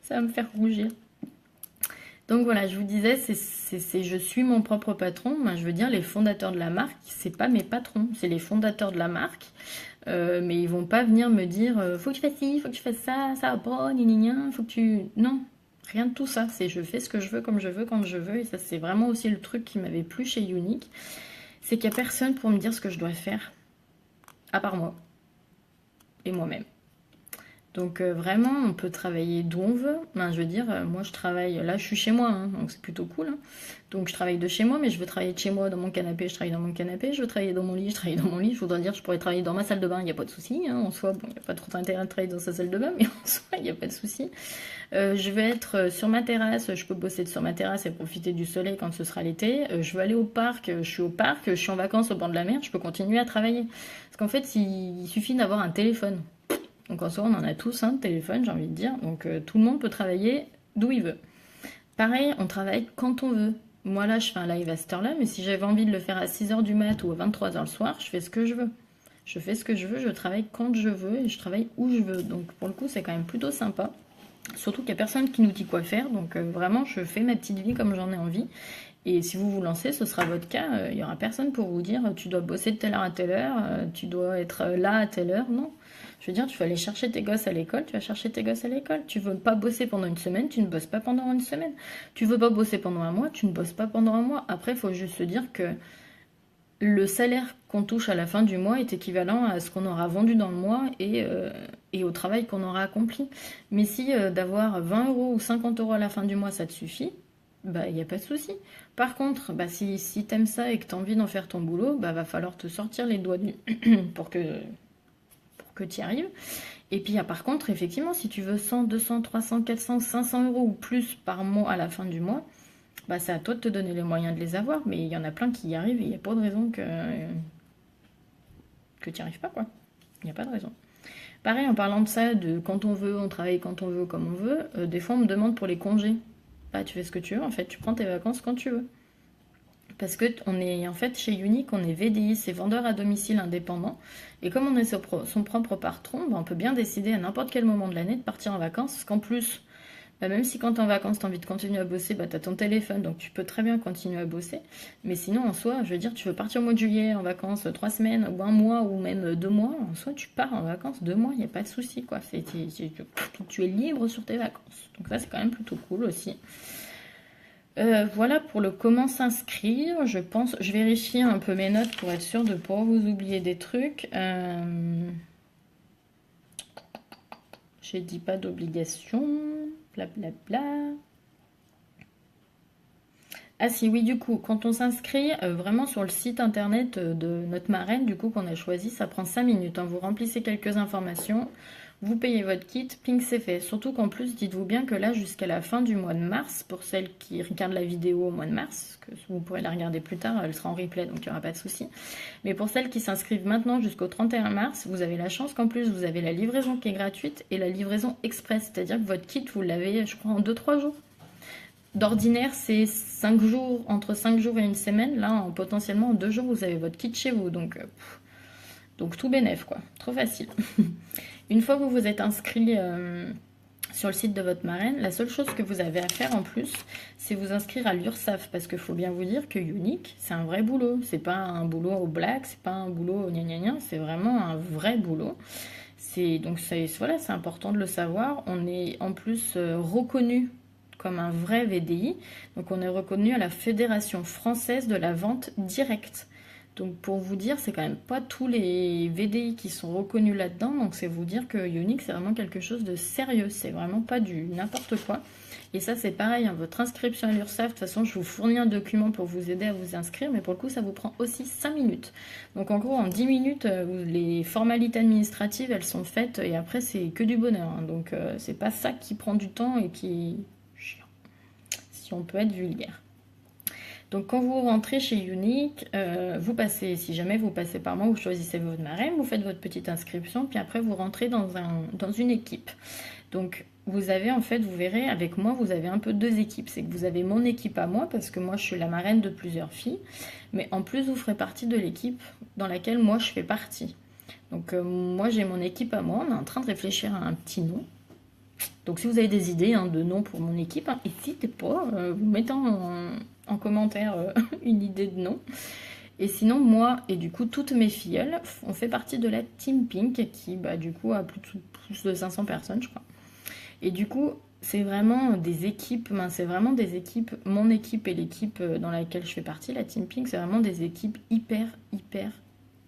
Ça va me faire rougir. Donc voilà, je vous disais, je suis mon propre patron. Moi, je veux dire, les fondateurs de la marque, c'est pas mes patrons, c'est les fondateurs de la marque. Mais ils vont pas venir me dire, faut que tu fasses ci, faut que tu fasses ça, ça va pas, faut que tu... Non. Rien de tout ça, c'est je fais ce que je veux, comme je veux, quand je veux. Et ça, c'est vraiment aussi le truc qui m'avait plu chez Unique. C'est qu'il n'y a personne pour me dire ce que je dois faire, à part moi. Et moi-même. Donc vraiment, on peut travailler d'où on veut. Ben, je veux dire, moi je travaille, là je suis chez moi, hein, donc c'est plutôt cool. Hein. Donc je travaille de chez moi, mais je veux travailler de chez moi dans mon canapé, je travaille dans mon canapé. Je veux travailler dans mon lit, je travaille dans mon lit. Je voudrais dire, je pourrais travailler dans ma salle de bain, il n'y a pas de souci. Hein. En soi, bon, il n'y a pas trop d'intérêt de travailler dans sa salle de bain, mais en soi, il n'y a pas de souci. Je vais être sur ma terrasse, je peux bosser sur ma terrasse et profiter du soleil quand ce sera l'été. Je veux aller au parc, je suis au parc, je suis en vacances au bord de la mer, je peux continuer à travailler. Parce qu'en fait, il suffit d'avoir un téléphone. Donc en soi, on en a tous un téléphone, j'ai envie de dire. Donc tout le monde peut travailler d'où il veut. Pareil, on travaille quand on veut. Moi là, je fais un live à cette heure-là, mais si j'avais envie de le faire à 6h du mat ou à 23h le soir, je fais ce que je veux. Je fais ce que je veux, je travaille quand je veux et je travaille où je veux. Donc pour le coup, c'est quand même plutôt sympa. Surtout qu'il n'y a personne qui nous dit quoi faire. Donc vraiment, je fais ma petite vie comme j'en ai envie. Et si vous vous lancez, ce sera votre cas. Il n'y aura personne pour vous dire tu dois bosser de telle heure à telle heure, tu dois être là à telle heure. Non. Je veux dire, tu vas aller chercher tes gosses à l'école, tu vas chercher tes gosses à l'école. Tu veux pas bosser pendant une semaine, tu ne bosses pas pendant une semaine. Tu veux pas bosser pendant un mois, tu ne bosses pas pendant un mois. Après, il faut juste se dire que le salaire qu'on touche à la fin du mois est équivalent à ce qu'on aura vendu dans le mois et au travail qu'on aura accompli. Mais si d'avoir 20 euros ou 50 euros à la fin du mois, ça te suffit, bah il n'y a pas de souci. Par contre, bah, si t'aimes ça et que t'as envie d'en faire ton boulot, bah va falloir te sortir les doigts du pour que tu y arrives. Et puis, par contre, effectivement, si tu veux 100, 200, 300, 400, 500 euros ou plus par mois à la fin du mois, bah, c'est à toi de te donner les moyens de les avoir. Mais il y en a plein qui y arrivent et il n'y a pas de raison que tu n'y arrives pas, quoi. Il n'y a pas de raison. Pareil, en parlant de ça, de quand on veut, on travaille quand on veut, comme on veut, des fois on me demande pour les congés. Bah, tu fais ce que tu veux, en fait, tu prends tes vacances quand tu veux. Parce que on est en fait chez Unique, on est VDI, c'est vendeur à domicile indépendant. Et comme on est son propre patron, bah, on peut bien décider à n'importe quel moment de l'année de partir en vacances. Parce qu'en plus, bah, même si quand t'es en vacances, t'as envie de continuer à bosser, bah, t'as ton téléphone, donc tu peux très bien continuer à bosser. Mais sinon, en soi, je veux dire, tu veux partir au mois de juillet en vacances 3 semaines, ou un mois, ou même 2 mois, en soi, tu pars en vacances 2 mois, il n'y a pas de souci, quoi. Tu es libre sur tes vacances. Donc ça, c'est quand même plutôt cool aussi. Voilà pour le comment s'inscrire. Je pense, je vérifie un peu mes notes pour être sûre de ne pas vous oublier des trucs. Je dis pas d'obligation. Blablabla. Ah si, oui, du coup, quand on s'inscrit vraiment sur le site internet de notre marraine, du coup, qu'on a choisi, ça prend 5 minutes. Hein. Vous remplissez quelques informations, vous payez votre kit, ping, c'est fait. Surtout qu'en plus, dites-vous bien que là, jusqu'à la fin du mois de mars, pour celles qui regardent la vidéo au mois de mars, que vous pourrez la regarder plus tard, elle sera en replay, donc il n'y aura pas de souci. Mais pour celles qui s'inscrivent maintenant jusqu'au 31 mars, vous avez la chance qu'en plus, vous avez la livraison qui est gratuite et la livraison express. C'est-à-dire que votre kit, vous l'avez, je crois, en 2-3 jours. D'ordinaire, c'est 5 jours, entre 5 jours et une semaine. Là, potentiellement, en 2 jours, vous avez votre kit chez vous. Donc tout bénef, quoi. Trop facile. Une fois que vous vous êtes inscrit sur le site de votre marraine, la seule chose que vous avez à faire en plus, c'est vous inscrire à l'URSSAF. Parce qu'il faut bien vous dire que Unique, c'est un vrai boulot. C'est pas un boulot au black, c'est pas un boulot au gna gna gna, c'est vraiment un vrai boulot. Donc voilà, c'est important de le savoir. On est en plus reconnu comme un vrai VDI. Donc on est reconnu à la Fédération française de la vente directe. Donc pour vous dire, c'est quand même pas tous les VDI qui sont reconnus là-dedans. Donc c'est vous dire que Unique, c'est vraiment quelque chose de sérieux. C'est vraiment pas du n'importe quoi. Et ça, c'est pareil, hein, votre inscription à l'URSSAF, de toute façon, je vous fournis un document pour vous aider à vous inscrire, mais pour le coup, ça vous prend aussi 5 minutes. Donc en gros, en 10 minutes, les formalités administratives, elles sont faites, et après, c'est que du bonheur. Hein. Donc c'est pas ça qui prend du temps et qui... si on peut être vulgaire. Donc quand vous rentrez chez Unique, vous passez, si jamais vous passez par moi, vous choisissez votre marraine, vous faites votre petite inscription, puis après vous rentrez dans une équipe. Donc vous avez en fait, vous verrez, avec moi, vous avez un peu 2 équipes. C'est que vous avez mon équipe à moi, parce que moi je suis la marraine de plusieurs filles, mais en plus vous ferez partie de l'équipe dans laquelle moi je fais partie. Donc moi j'ai mon équipe à moi, on est en train de réfléchir à un petit nom. Donc si vous avez des idées de nom pour mon équipe, n'hésitez pas, vous mettez en commentaire une idée de nom. Et sinon, moi et du coup toutes mes filleules, on fait partie de la Team Pink qui du coup a plus de 500 personnes, je crois. Et du coup, c'est vraiment des équipes, mon équipe et l'équipe dans laquelle je fais partie, la Team Pink, c'est vraiment des équipes hyper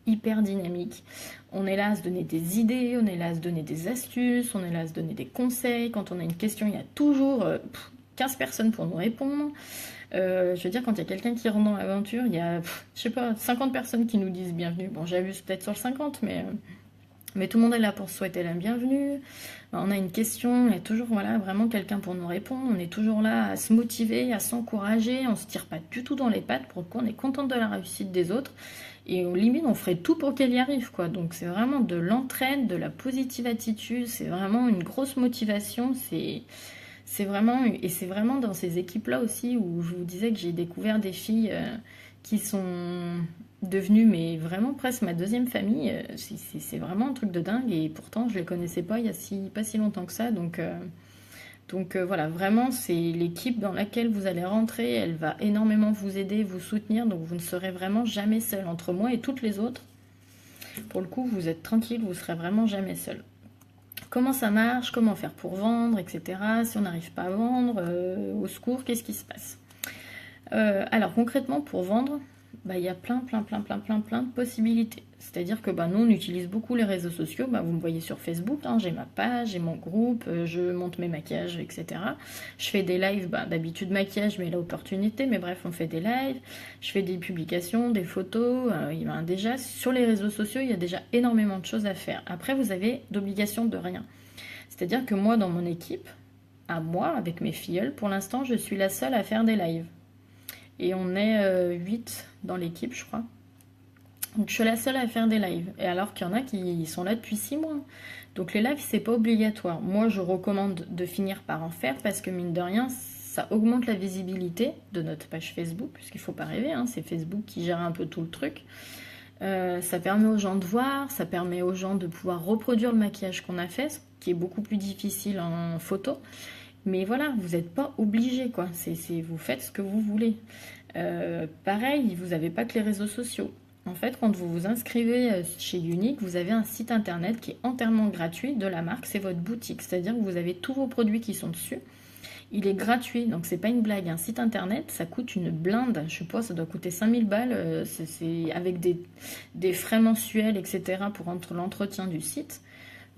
hyper dynamique. On est là à se donner des idées, on est là à se donner des astuces, on est là à se donner des conseils. Quand on a une question, il y a toujours 15 personnes pour nous répondre. Je veux dire, quand il y a quelqu'un qui rentre dans l'aventure, il y a, je sais pas, 50 personnes qui nous disent bienvenue. Bon, j'abuse peut-être sur le 50, mais tout le monde est là pour souhaiter la bienvenue. On a une question, il y a toujours voilà, vraiment quelqu'un pour nous répondre. On est toujours là à se motiver, à s'encourager. On se tire pas du tout dans les pattes. Pour le coup, on est contente de la réussite des autres. Et au limite, on ferait tout pour qu'elle y arrive, quoi. Donc c'est vraiment de l'entraide, de la positive attitude. C'est vraiment une grosse motivation. C'est vraiment, et c'est vraiment dans ces équipes-là aussi où je vous disais que j'ai découvert des filles qui sont devenues, mais vraiment presque ma deuxième famille. C'est vraiment un truc de dingue et pourtant je les connaissais pas il y a pas si longtemps que ça. Donc voilà, vraiment c'est l'équipe dans laquelle vous allez rentrer. Elle va énormément vous aider, vous soutenir. Donc vous ne serez vraiment jamais seul entre moi et toutes les autres. Pour le coup, vous êtes tranquille, vous serez vraiment jamais seul. Comment ça marche, comment faire pour vendre, etc. Si on n'arrive pas à vendre, au secours, qu'est-ce qui se passe? Alors concrètement, pour vendre, bah, il y a plein de possibilités. C'est-à-dire que bah, nous, on utilise beaucoup les réseaux sociaux. Bah, vous me voyez sur Facebook, hein, j'ai ma page, j'ai mon groupe, je monte mes maquillages, etc. Je fais des lives, bah, d'habitude maquillage, mais l'opportunité. Mais bref, on fait des lives. Je fais des publications, des photos. Déjà, sur les réseaux sociaux, il y a déjà énormément de choses à faire. Après, vous avez d'obligation de rien. C'est-à-dire que moi, dans mon équipe, à moi, avec mes filleuls, pour l'instant, je suis la seule à faire des lives. Et on est 8 dans l'équipe, je crois. Donc je suis la seule à faire des lives. Et alors qu'il y en a qui sont là depuis 6 mois. Donc les lives, c'est pas obligatoire. Moi, je recommande de finir par en faire parce que mine de rien, ça augmente la visibilité de notre page Facebook. Puisqu'il faut pas rêver, hein, c'est Facebook qui gère un peu tout le truc. Ça permet aux gens de voir, ça permet aux gens de pouvoir reproduire le maquillage qu'on a fait, ce qui est beaucoup plus difficile en photo. Mais voilà, vous n'êtes pas obligé, quoi. Vous faites ce que vous voulez. Pareil, vous n'avez pas que les réseaux sociaux. En fait, quand vous vous inscrivez chez Younique, vous avez un site internet qui est entièrement gratuit de la marque, c'est votre boutique. C'est-à-dire que vous avez tous vos produits qui sont dessus. Il est gratuit, donc c'est pas une blague. Un site internet, ça coûte une blinde. Je sais pas, ça doit coûter 5000 balles. C'est avec des frais mensuels, etc. pour l'entretien du site.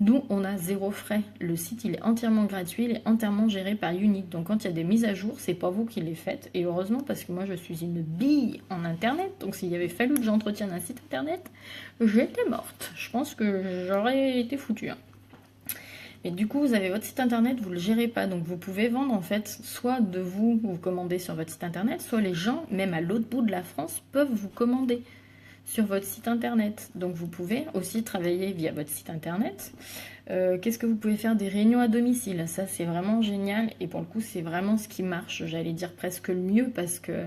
Nous, on a 0 frais. Le site, il est entièrement gratuit, il est entièrement géré par Younique. Donc quand il y a des mises à jour, c'est pas vous qui les faites. Et heureusement, parce que moi, je suis une bille en internet. Donc s'il avait fallu que j'entretienne un site internet, j'étais morte. Je pense que j'aurais été foutue, hein. Mais du coup, vous avez votre site internet, vous ne le gérez pas. Donc vous pouvez vendre en fait, soit de vous commander sur votre site internet, soit les gens, même à l'autre bout de la France, peuvent vous commander sur votre site internet. Donc vous pouvez aussi travailler via votre site internet. Qu'est-ce que vous pouvez faire? Des réunions à domicile. Ça, c'est vraiment génial. Et pour le coup, c'est vraiment ce qui marche. J'allais dire presque le mieux parce que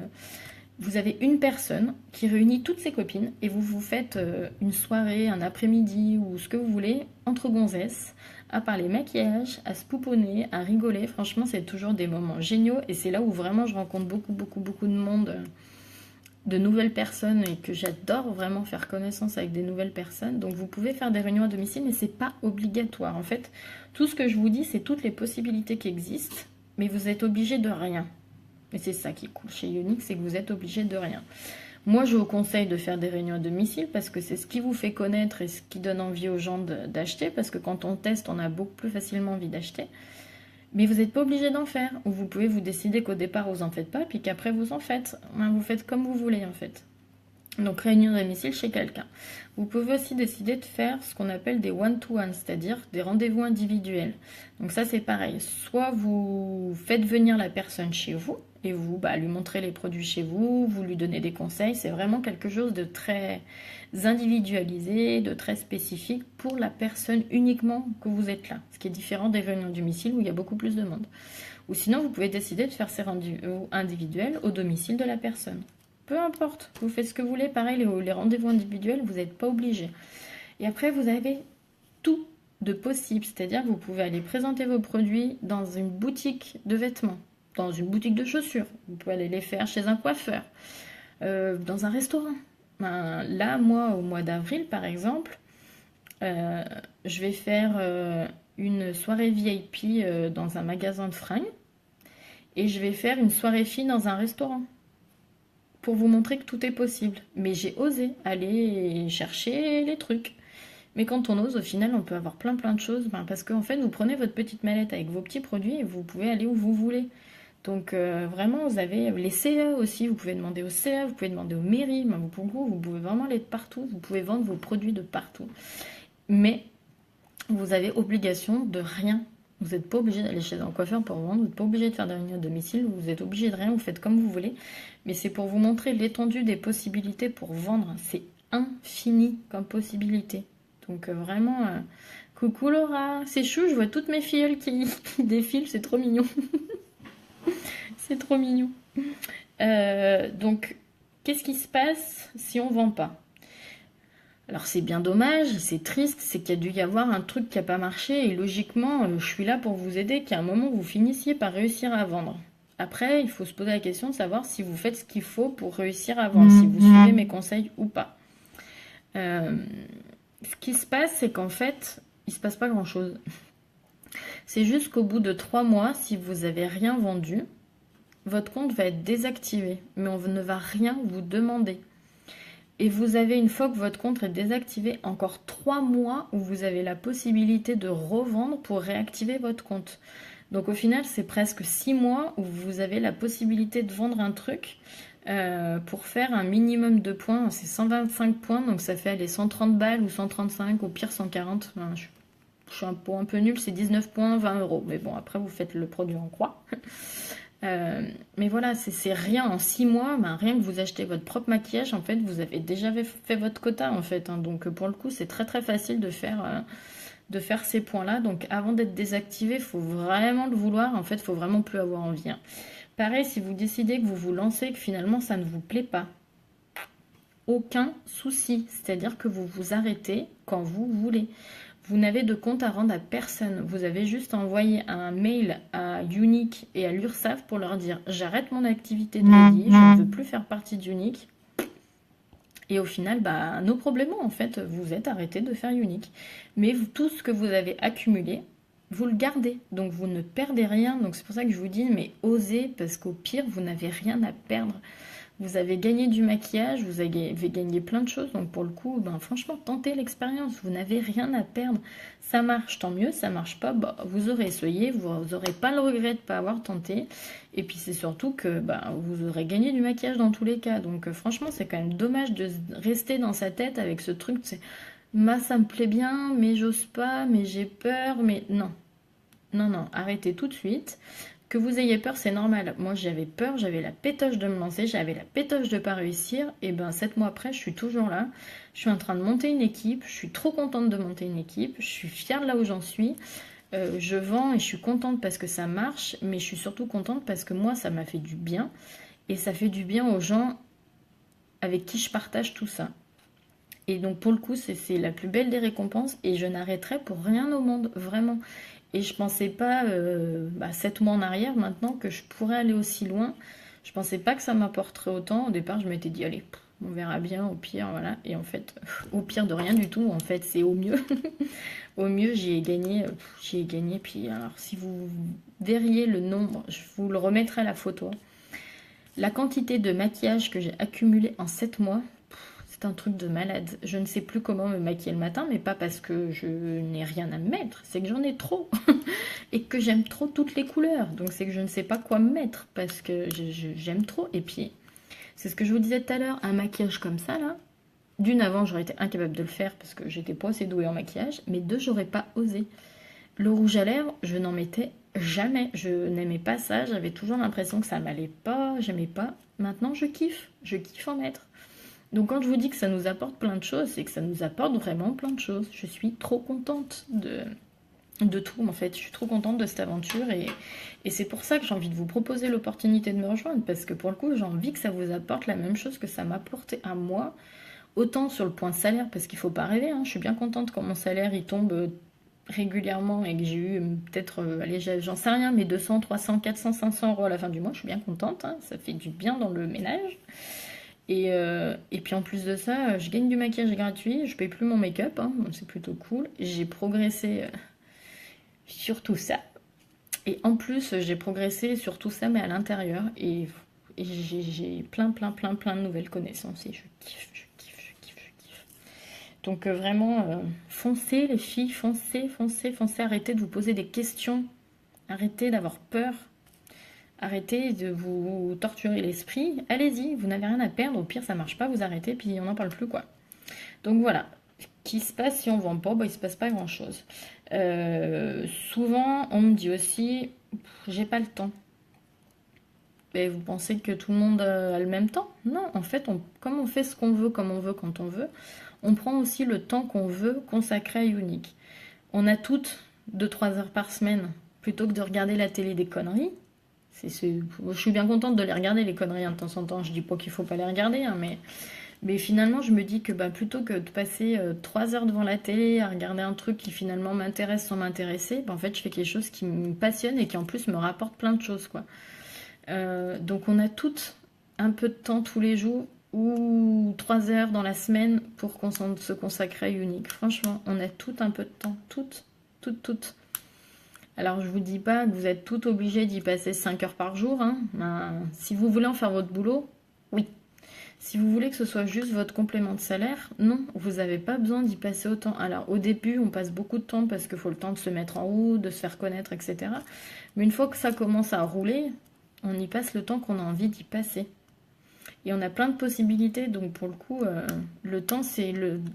vous avez une personne qui réunit toutes ses copines et vous faites une soirée, un après-midi ou ce que vous voulez entre gonzesses, à parler maquillage, à se pouponner, à rigoler. Franchement, c'est toujours des moments géniaux et c'est là où vraiment je rencontre beaucoup de monde, de nouvelles personnes et que j'adore vraiment faire connaissance avec des nouvelles personnes. Donc vous pouvez faire des réunions à domicile, mais c'est pas obligatoire. En fait, tout ce que je vous dis, c'est toutes les possibilités qui existent, mais vous êtes obligé de rien. Et c'est ça qui est cool chez Younique, c'est que vous êtes obligé de rien. Moi, je vous conseille de faire des réunions à domicile parce que c'est ce qui vous fait connaître et ce qui donne envie aux gens d'acheter. Parce que quand on teste, on a beaucoup plus facilement envie d'acheter. Mais vous n'êtes pas obligé d'en faire. Ou vous pouvez vous décider qu'au départ, vous n'en faites pas, puis qu'après, vous en faites. Vous faites comme vous voulez, en fait. Donc, réunion à domicile chez quelqu'un. Vous pouvez aussi décider de faire ce qu'on appelle des one-to-one, c'est-à-dire des rendez-vous individuels. Donc ça, c'est pareil. Soit vous faites venir la personne chez vous, et vous lui montrez les produits chez vous, vous lui donnez des conseils. C'est vraiment quelque chose de très individualisé, de très spécifique pour la personne uniquement que vous êtes là. Ce qui est différent des réunions à domicile où il y a beaucoup plus de monde. Ou sinon, vous pouvez décider de faire ces rendez-vous individuels au domicile de la personne. Peu importe, vous faites ce que vous voulez. Pareil, les rendez-vous individuels, vous n'êtes pas obligé. Et après, vous avez tout de possible. C'est-à-dire que vous pouvez aller présenter vos produits dans une boutique de vêtements, dans une boutique de chaussures. Vous pouvez aller les faire chez un coiffeur, dans un restaurant. Là, moi, au mois d'avril, par exemple, je vais faire une soirée VIP dans un magasin de fringues et je vais faire une soirée fille dans un restaurant. pour vous montrer que tout est possible. Mais j'ai osé aller chercher les trucs. Mais quand on ose, au final, on peut avoir plein de choses. Parce qu'en fait, vous prenez votre petite mallette avec vos petits produits et vous pouvez aller où vous voulez. Donc vraiment, vous avez les CA aussi, vous pouvez demander au CA, vous pouvez demander aux mairies, vous pouvez vraiment aller de partout, vous pouvez vendre vos produits de partout. Mais vous avez obligation de rien. Vous n'êtes pas obligé d'aller chez un coiffeur pour vendre, vous n'êtes pas obligé de faire des réunions à domicile, vous êtes obligé de rien, vous faites comme vous voulez. Mais c'est pour vous montrer l'étendue des possibilités pour vendre. C'est infini comme possibilité. Donc vraiment, coucou Laura, c'est chou, je vois toutes mes filleules qui défilent, c'est trop mignon. C'est trop mignon. Donc, qu'est-ce qui se passe si on vend pas? Alors c'est bien dommage, c'est triste, c'est qu'il y a dû y avoir un truc qui n'a pas marché et logiquement, je suis là pour vous aider, qu'à un moment vous finissiez par réussir à vendre. Après, il faut se poser la question de savoir si vous faites ce qu'il faut pour réussir à vendre, si vous suivez mes conseils ou pas. Ce qui se passe, c'est qu'en fait, il se passe pas grand-chose. C'est juste qu'au bout de 3 mois, si vous avez rien vendu, votre compte va être désactivé, mais on ne va rien vous demander. Et vous avez, une fois que votre compte est désactivé, encore 3 mois où vous avez la possibilité de revendre pour réactiver votre compte. Donc au final, c'est presque 6 mois où vous avez la possibilité de vendre un truc pour faire un minimum de points. C'est 125 points, donc ça fait les 130 balles ou 135, au pire 140. Je suis un peu nul, c'est 19 points, 20 euros. Mais bon, après vous faites le produit en croix. Mais voilà, c'est rien en 6 mois, rien que vous achetez votre propre maquillage, en fait, vous avez déjà fait votre quota, en fait. Donc pour le coup, c'est très facile de faire ces points-là. Donc avant d'être désactivé, il faut vraiment le vouloir. En fait, il faut vraiment plus avoir envie. Pareil, si vous décidez que vous vous lancez, que finalement ça ne vous plaît pas, aucun souci. C'est-à-dire que vous vous arrêtez quand vous voulez. Vous n'avez de compte à rendre à personne. Vous avez juste envoyé un mail à Unique et à l'URSSAF pour leur dire « J'arrête mon activité de Lady, je ne veux plus faire partie d'Unique. » Et au final, nos problèmes, en fait, vous êtes arrêté de faire Unique. Mais tout ce que vous avez accumulé, vous le gardez. Donc vous ne perdez rien. Donc c'est pour ça que je vous dis, mais osez, parce qu'au pire, vous n'avez rien à perdre. Vous avez gagné du maquillage, vous avez gagné plein de choses, donc pour le coup, franchement, tentez l'expérience, vous n'avez rien à perdre. Ça marche, tant mieux, ça marche pas, vous aurez essayé, vous n'aurez pas le regret de ne pas avoir tenté, et puis c'est surtout que vous aurez gagné du maquillage dans tous les cas, donc franchement, c'est quand même dommage de rester dans sa tête avec ce truc, c'est ça me plaît bien, mais j'ose pas, mais j'ai peur, mais non. Non, arrêtez tout de suite. Que vous ayez peur, c'est normal. Moi, j'avais peur, j'avais la pétoche de me lancer, j'avais la pétoche de ne pas réussir. Et 7 mois après, je suis toujours là. Je suis en train de monter une équipe. Je suis trop contente de monter une équipe. Je suis fière de là où j'en suis. Je vends et je suis contente parce que ça marche. Mais je suis surtout contente parce que moi, ça m'a fait du bien. Et ça fait du bien aux gens avec qui je partage tout ça. Et donc, pour le coup, c'est la plus belle des récompenses. Et je n'arrêterai pour rien au monde, vraiment. Et je pensais pas, 7 mois en arrière maintenant, que je pourrais aller aussi loin. Je pensais pas que ça m'apporterait autant. Au départ, je m'étais dit, allez, on verra bien, au pire, voilà. Et en fait, au pire de rien du tout, en fait, c'est au mieux. Au mieux, j'y ai gagné. Puis alors, si vous verriez le nombre, je vous le remettrai à la photo. La quantité de maquillage que j'ai accumulé en 7 mois, c'est un truc de malade. Je ne sais plus comment me maquiller le matin, mais pas parce que je n'ai rien à me mettre, c'est que j'en ai trop. Et que j'aime trop toutes les couleurs. Donc c'est que je ne sais pas quoi me mettre, parce que j'aime trop. Et puis, c'est ce que je vous disais tout à l'heure, un maquillage comme ça, là, d'une, avant, j'aurais été incapable de le faire, parce que j'étais pas assez douée en maquillage, mais deux, j'aurais pas osé. Le rouge à lèvres, je n'en mettais jamais. Je n'aimais pas ça, j'avais toujours l'impression que ça m'allait pas, j'aimais pas. Maintenant, je kiffe en mettre. Donc quand je vous dis que ça nous apporte plein de choses, c'est que ça nous apporte vraiment plein de choses. Je suis trop contente de tout, en fait. Je suis trop contente de cette aventure et c'est pour ça que j'ai envie de vous proposer l'opportunité de me rejoindre, parce que pour le coup, j'ai envie que ça vous apporte la même chose que ça m'apportait à moi. Autant sur le point salaire, parce qu'il ne faut pas rêver, je suis bien contente quand mon salaire il tombe régulièrement et que j'ai eu peut-être, allez, j'en sais rien, mais 200, 300, 400, 500 euros à la fin du mois, je suis bien contente, ça fait du bien dans le ménage. Et puis en plus de ça, je gagne du maquillage gratuit, je paye plus mon make-up, donc c'est plutôt cool. J'ai progressé sur tout ça. Et en plus, j'ai progressé sur tout ça, mais à l'intérieur. Et et j'ai plein de nouvelles connaissances et je kiffe, je kiffe, je kiffe, je kiffe. Donc vraiment, foncez les filles, foncez, foncez, foncez, arrêtez de vous poser des questions, arrêtez d'avoir peur, arrêtez de vous torturer l'esprit, allez-y, vous n'avez rien à perdre, au pire ça marche pas, vous arrêtez, puis on n'en parle plus quoi. Donc voilà, qui se passe si on vend pas, bah, il se passe pas grand chose. Souvent on me dit aussi, j'ai pas le temps. Et vous pensez que tout le monde a le même temps? Non, en fait, comme on fait ce qu'on veut, comme on veut, quand on veut, on prend aussi le temps qu'on veut consacrer à Unique. On a toutes 2-3 heures par semaine, plutôt que de regarder la télé des conneries. Je suis bien contente de les regarder, les conneries, hein, de temps en temps. Je dis pas qu'il faut pas les regarder, hein, mais finalement, je me dis que bah, plutôt que de passer 3 heures devant la télé à regarder un truc qui finalement m'intéresse sans m'intéresser, bah, en fait, je fais quelque chose qui me passionne et qui en plus me rapporte plein de choses, quoi. Donc on a toutes un peu de temps tous les jours ou 3 heures dans la semaine pour se consacrer à Unique. Franchement, on a tout un peu de temps, toutes. Alors je vous dis pas que vous êtes toutes obligées d'y passer 5 heures par jour, hein. Si vous voulez en faire votre boulot, oui. Si vous voulez que ce soit juste votre complément de salaire, non, vous n'avez pas besoin d'y passer autant. Alors au début, on passe beaucoup de temps parce qu'il faut le temps de se mettre en route, de se faire connaître, etc. Mais une fois que ça commence à rouler, on y passe le temps qu'on a envie d'y passer. Et on a plein de possibilités, donc pour le coup, le temps,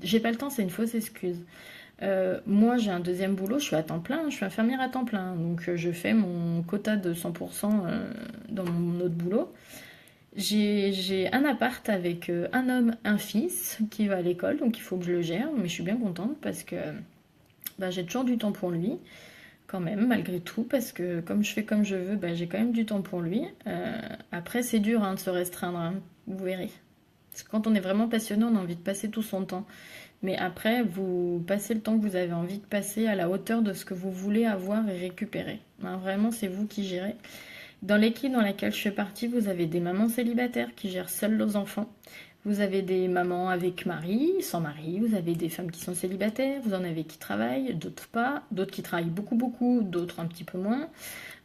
j'ai pas le temps, c'est une fausse excuse. Moi, j'ai un deuxième boulot, je suis à temps plein, je suis infirmière à temps plein, donc je fais mon quota de 100% dans mon autre boulot. J'ai un appart avec un homme, un fils qui va à l'école, donc il faut que je le gère, mais je suis bien contente parce que bah, j'ai toujours du temps pour lui. Quand même, malgré tout, parce que comme je fais comme je veux, bah, j'ai quand même du temps pour lui. Après, c'est dur hein, de se restreindre, hein, vous verrez. Parce que quand on est vraiment passionné, on a envie de passer tout son temps. Mais après, vous passez le temps que vous avez envie de passer à la hauteur de ce que vous voulez avoir et récupérer. Hein, vraiment, c'est vous qui gérez. Dans l'équipe dans laquelle je fais partie, vous avez des mamans célibataires qui gèrent seules leurs enfants. Vous avez des mamans avec mari, sans mari, vous avez des femmes qui sont célibataires, vous en avez qui travaillent, d'autres pas, d'autres qui travaillent beaucoup, d'autres un petit peu moins.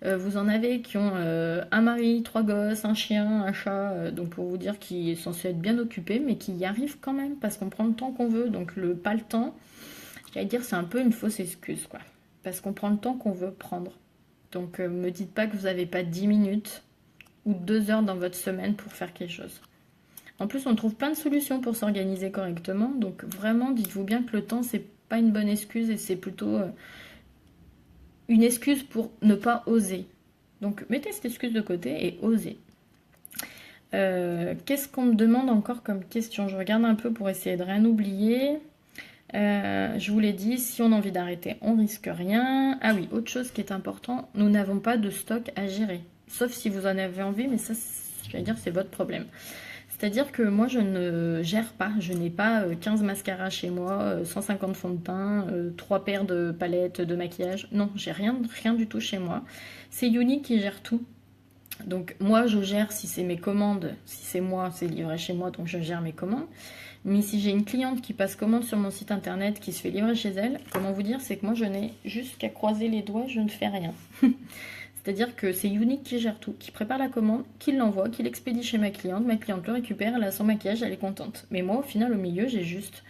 Vous en avez qui ont un mari, 3 gosses, un chien, un chat, donc pour vous dire qu'il est censé être bien occupé, mais qui y arrive quand même, parce qu'on prend le temps qu'on veut, donc pas le temps, j'allais dire c'est un peu une fausse excuse, quoi, parce qu'on prend le temps qu'on veut prendre. Donc me dites pas que vous n'avez pas 10 minutes ou 2 heures dans votre semaine pour faire quelque chose. En plus, on trouve plein de solutions pour s'organiser correctement. Donc vraiment, dites-vous bien que le temps, c'est pas une bonne excuse et c'est plutôt une excuse pour ne pas oser. Donc mettez cette excuse de côté et osez. Qu'est-ce qu'on me demande encore comme question? Je regarde un peu pour essayer de rien oublier. Je vous l'ai dit, si on a envie d'arrêter, on risque rien. Ah oui, autre chose qui est important, nous n'avons pas de stock à gérer. Sauf si vous en avez envie, mais ça, je vais dire, c'est votre problème. C'est-à-dire que moi, je ne gère pas. Je n'ai pas 15 mascaras chez moi, 150 fonds de teint, 3 paires de palettes de maquillage. Non, j'ai rien du tout chez moi. C'est Unique qui gère tout. Donc moi, je gère si c'est mes commandes. Si c'est moi, c'est livré chez moi, donc je gère mes commandes. Mais si j'ai une cliente qui passe commande sur mon site internet, qui se fait livrer chez elle, comment vous dire, c'est que moi, je n'ai juste qu'à croiser les doigts, je ne fais rien. C'est-à-dire que c'est Unique qui gère tout, qui prépare la commande, qui l'envoie, qui l'expédie chez ma cliente le récupère, elle a son maquillage, elle est contente. Mais moi, au final, au milieu, j'ai juste,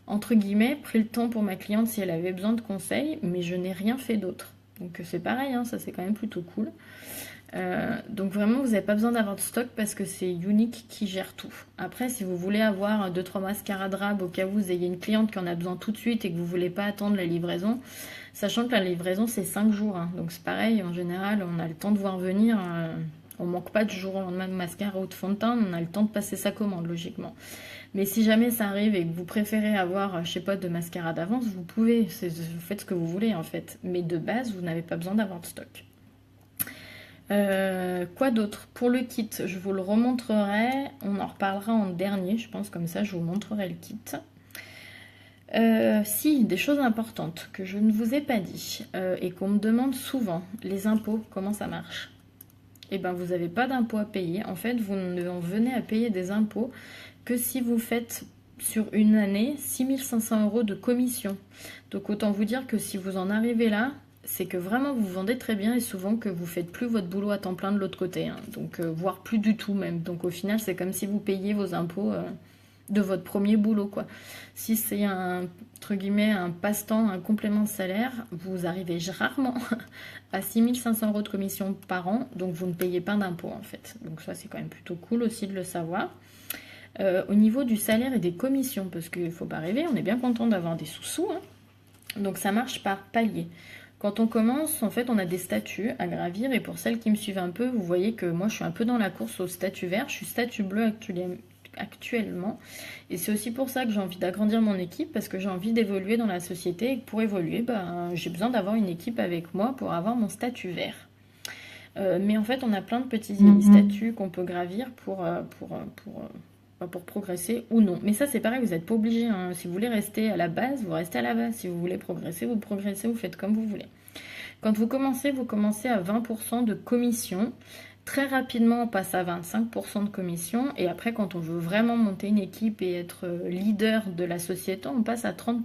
entre guillemets, pris le temps pour ma cliente si elle avait besoin de conseils, mais je n'ai rien fait d'autre. Donc c'est pareil, hein, ça c'est quand même plutôt cool. Donc vraiment, vous n'avez pas besoin d'avoir de stock parce que c'est Unique qui gère tout. Après, si vous voulez avoir 2-3 mascaras de rab au cas où vous ayez une cliente qui en a besoin tout de suite et que vous ne voulez pas attendre la livraison, sachant que la livraison c'est 5 jours, hein. Donc c'est pareil, en général on a le temps de voir venir, on manque pas du jour au lendemain de mascara ou de fond de teint, on a le temps de passer sa commande logiquement. Mais si jamais ça arrive et que vous préférez avoir, je sais pas, de mascara d'avance, vous pouvez, vous faites ce que vous voulez en fait. Mais de base, vous n'avez pas besoin d'avoir de stock. Quoi d'autre? Pour le kit, je vous le remontrerai, on en reparlera en dernier, je pense, comme ça je vous montrerai le kit. Si, des choses importantes que je ne vous ai pas dit et qu'on me demande souvent, les impôts, comment ça marche? Eh bien, vous n'avez pas d'impôts à payer. En fait, vous ne venez à payer des impôts que si vous faites sur une année 6 500 € de commission. Donc autant vous dire que si vous en arrivez là, c'est que vraiment vous vous vendez très bien et souvent que vous faites plus votre boulot à temps plein de l'autre côté, hein. Donc voire plus du tout même. Donc au final c'est comme si vous payiez vos impôts de votre premier boulot, quoi. Si c'est un, entre guillemets, un passe-temps, un complément de salaire, vous arrivez rarement à 6 500 € de commission par an, donc vous ne payez pas d'impôts en fait. Donc ça c'est quand même plutôt cool aussi de le savoir. Au niveau du salaire et des commissions, parce qu'il ne faut pas rêver, on est bien content d'avoir des sous-sous, hein. Donc ça marche par palier. Quand on commence, en fait, on a des statuts à gravir. Et pour celles qui me suivent un peu, vous voyez que moi, je suis un peu dans la course au statut vert. Je suis statut bleu actuellement. Et c'est aussi pour ça que j'ai envie d'agrandir mon équipe, parce que j'ai envie d'évoluer dans la société. Et que pour évoluer, ben, j'ai besoin d'avoir une équipe avec moi pour avoir mon statut vert. Mais en fait, on a plein de petits statuts qu'on peut gravir pour progresser ou non. Mais ça, c'est pareil, vous n'êtes pas obligé, hein. Si vous voulez rester à la base, vous restez à la base. Si vous voulez progresser, vous progressez, vous faites comme vous voulez. Quand vous commencez à 20% de commission. Très rapidement, on passe à 25% de commission. Et après, quand on veut vraiment monter une équipe et être leader de la société, on passe à 30%.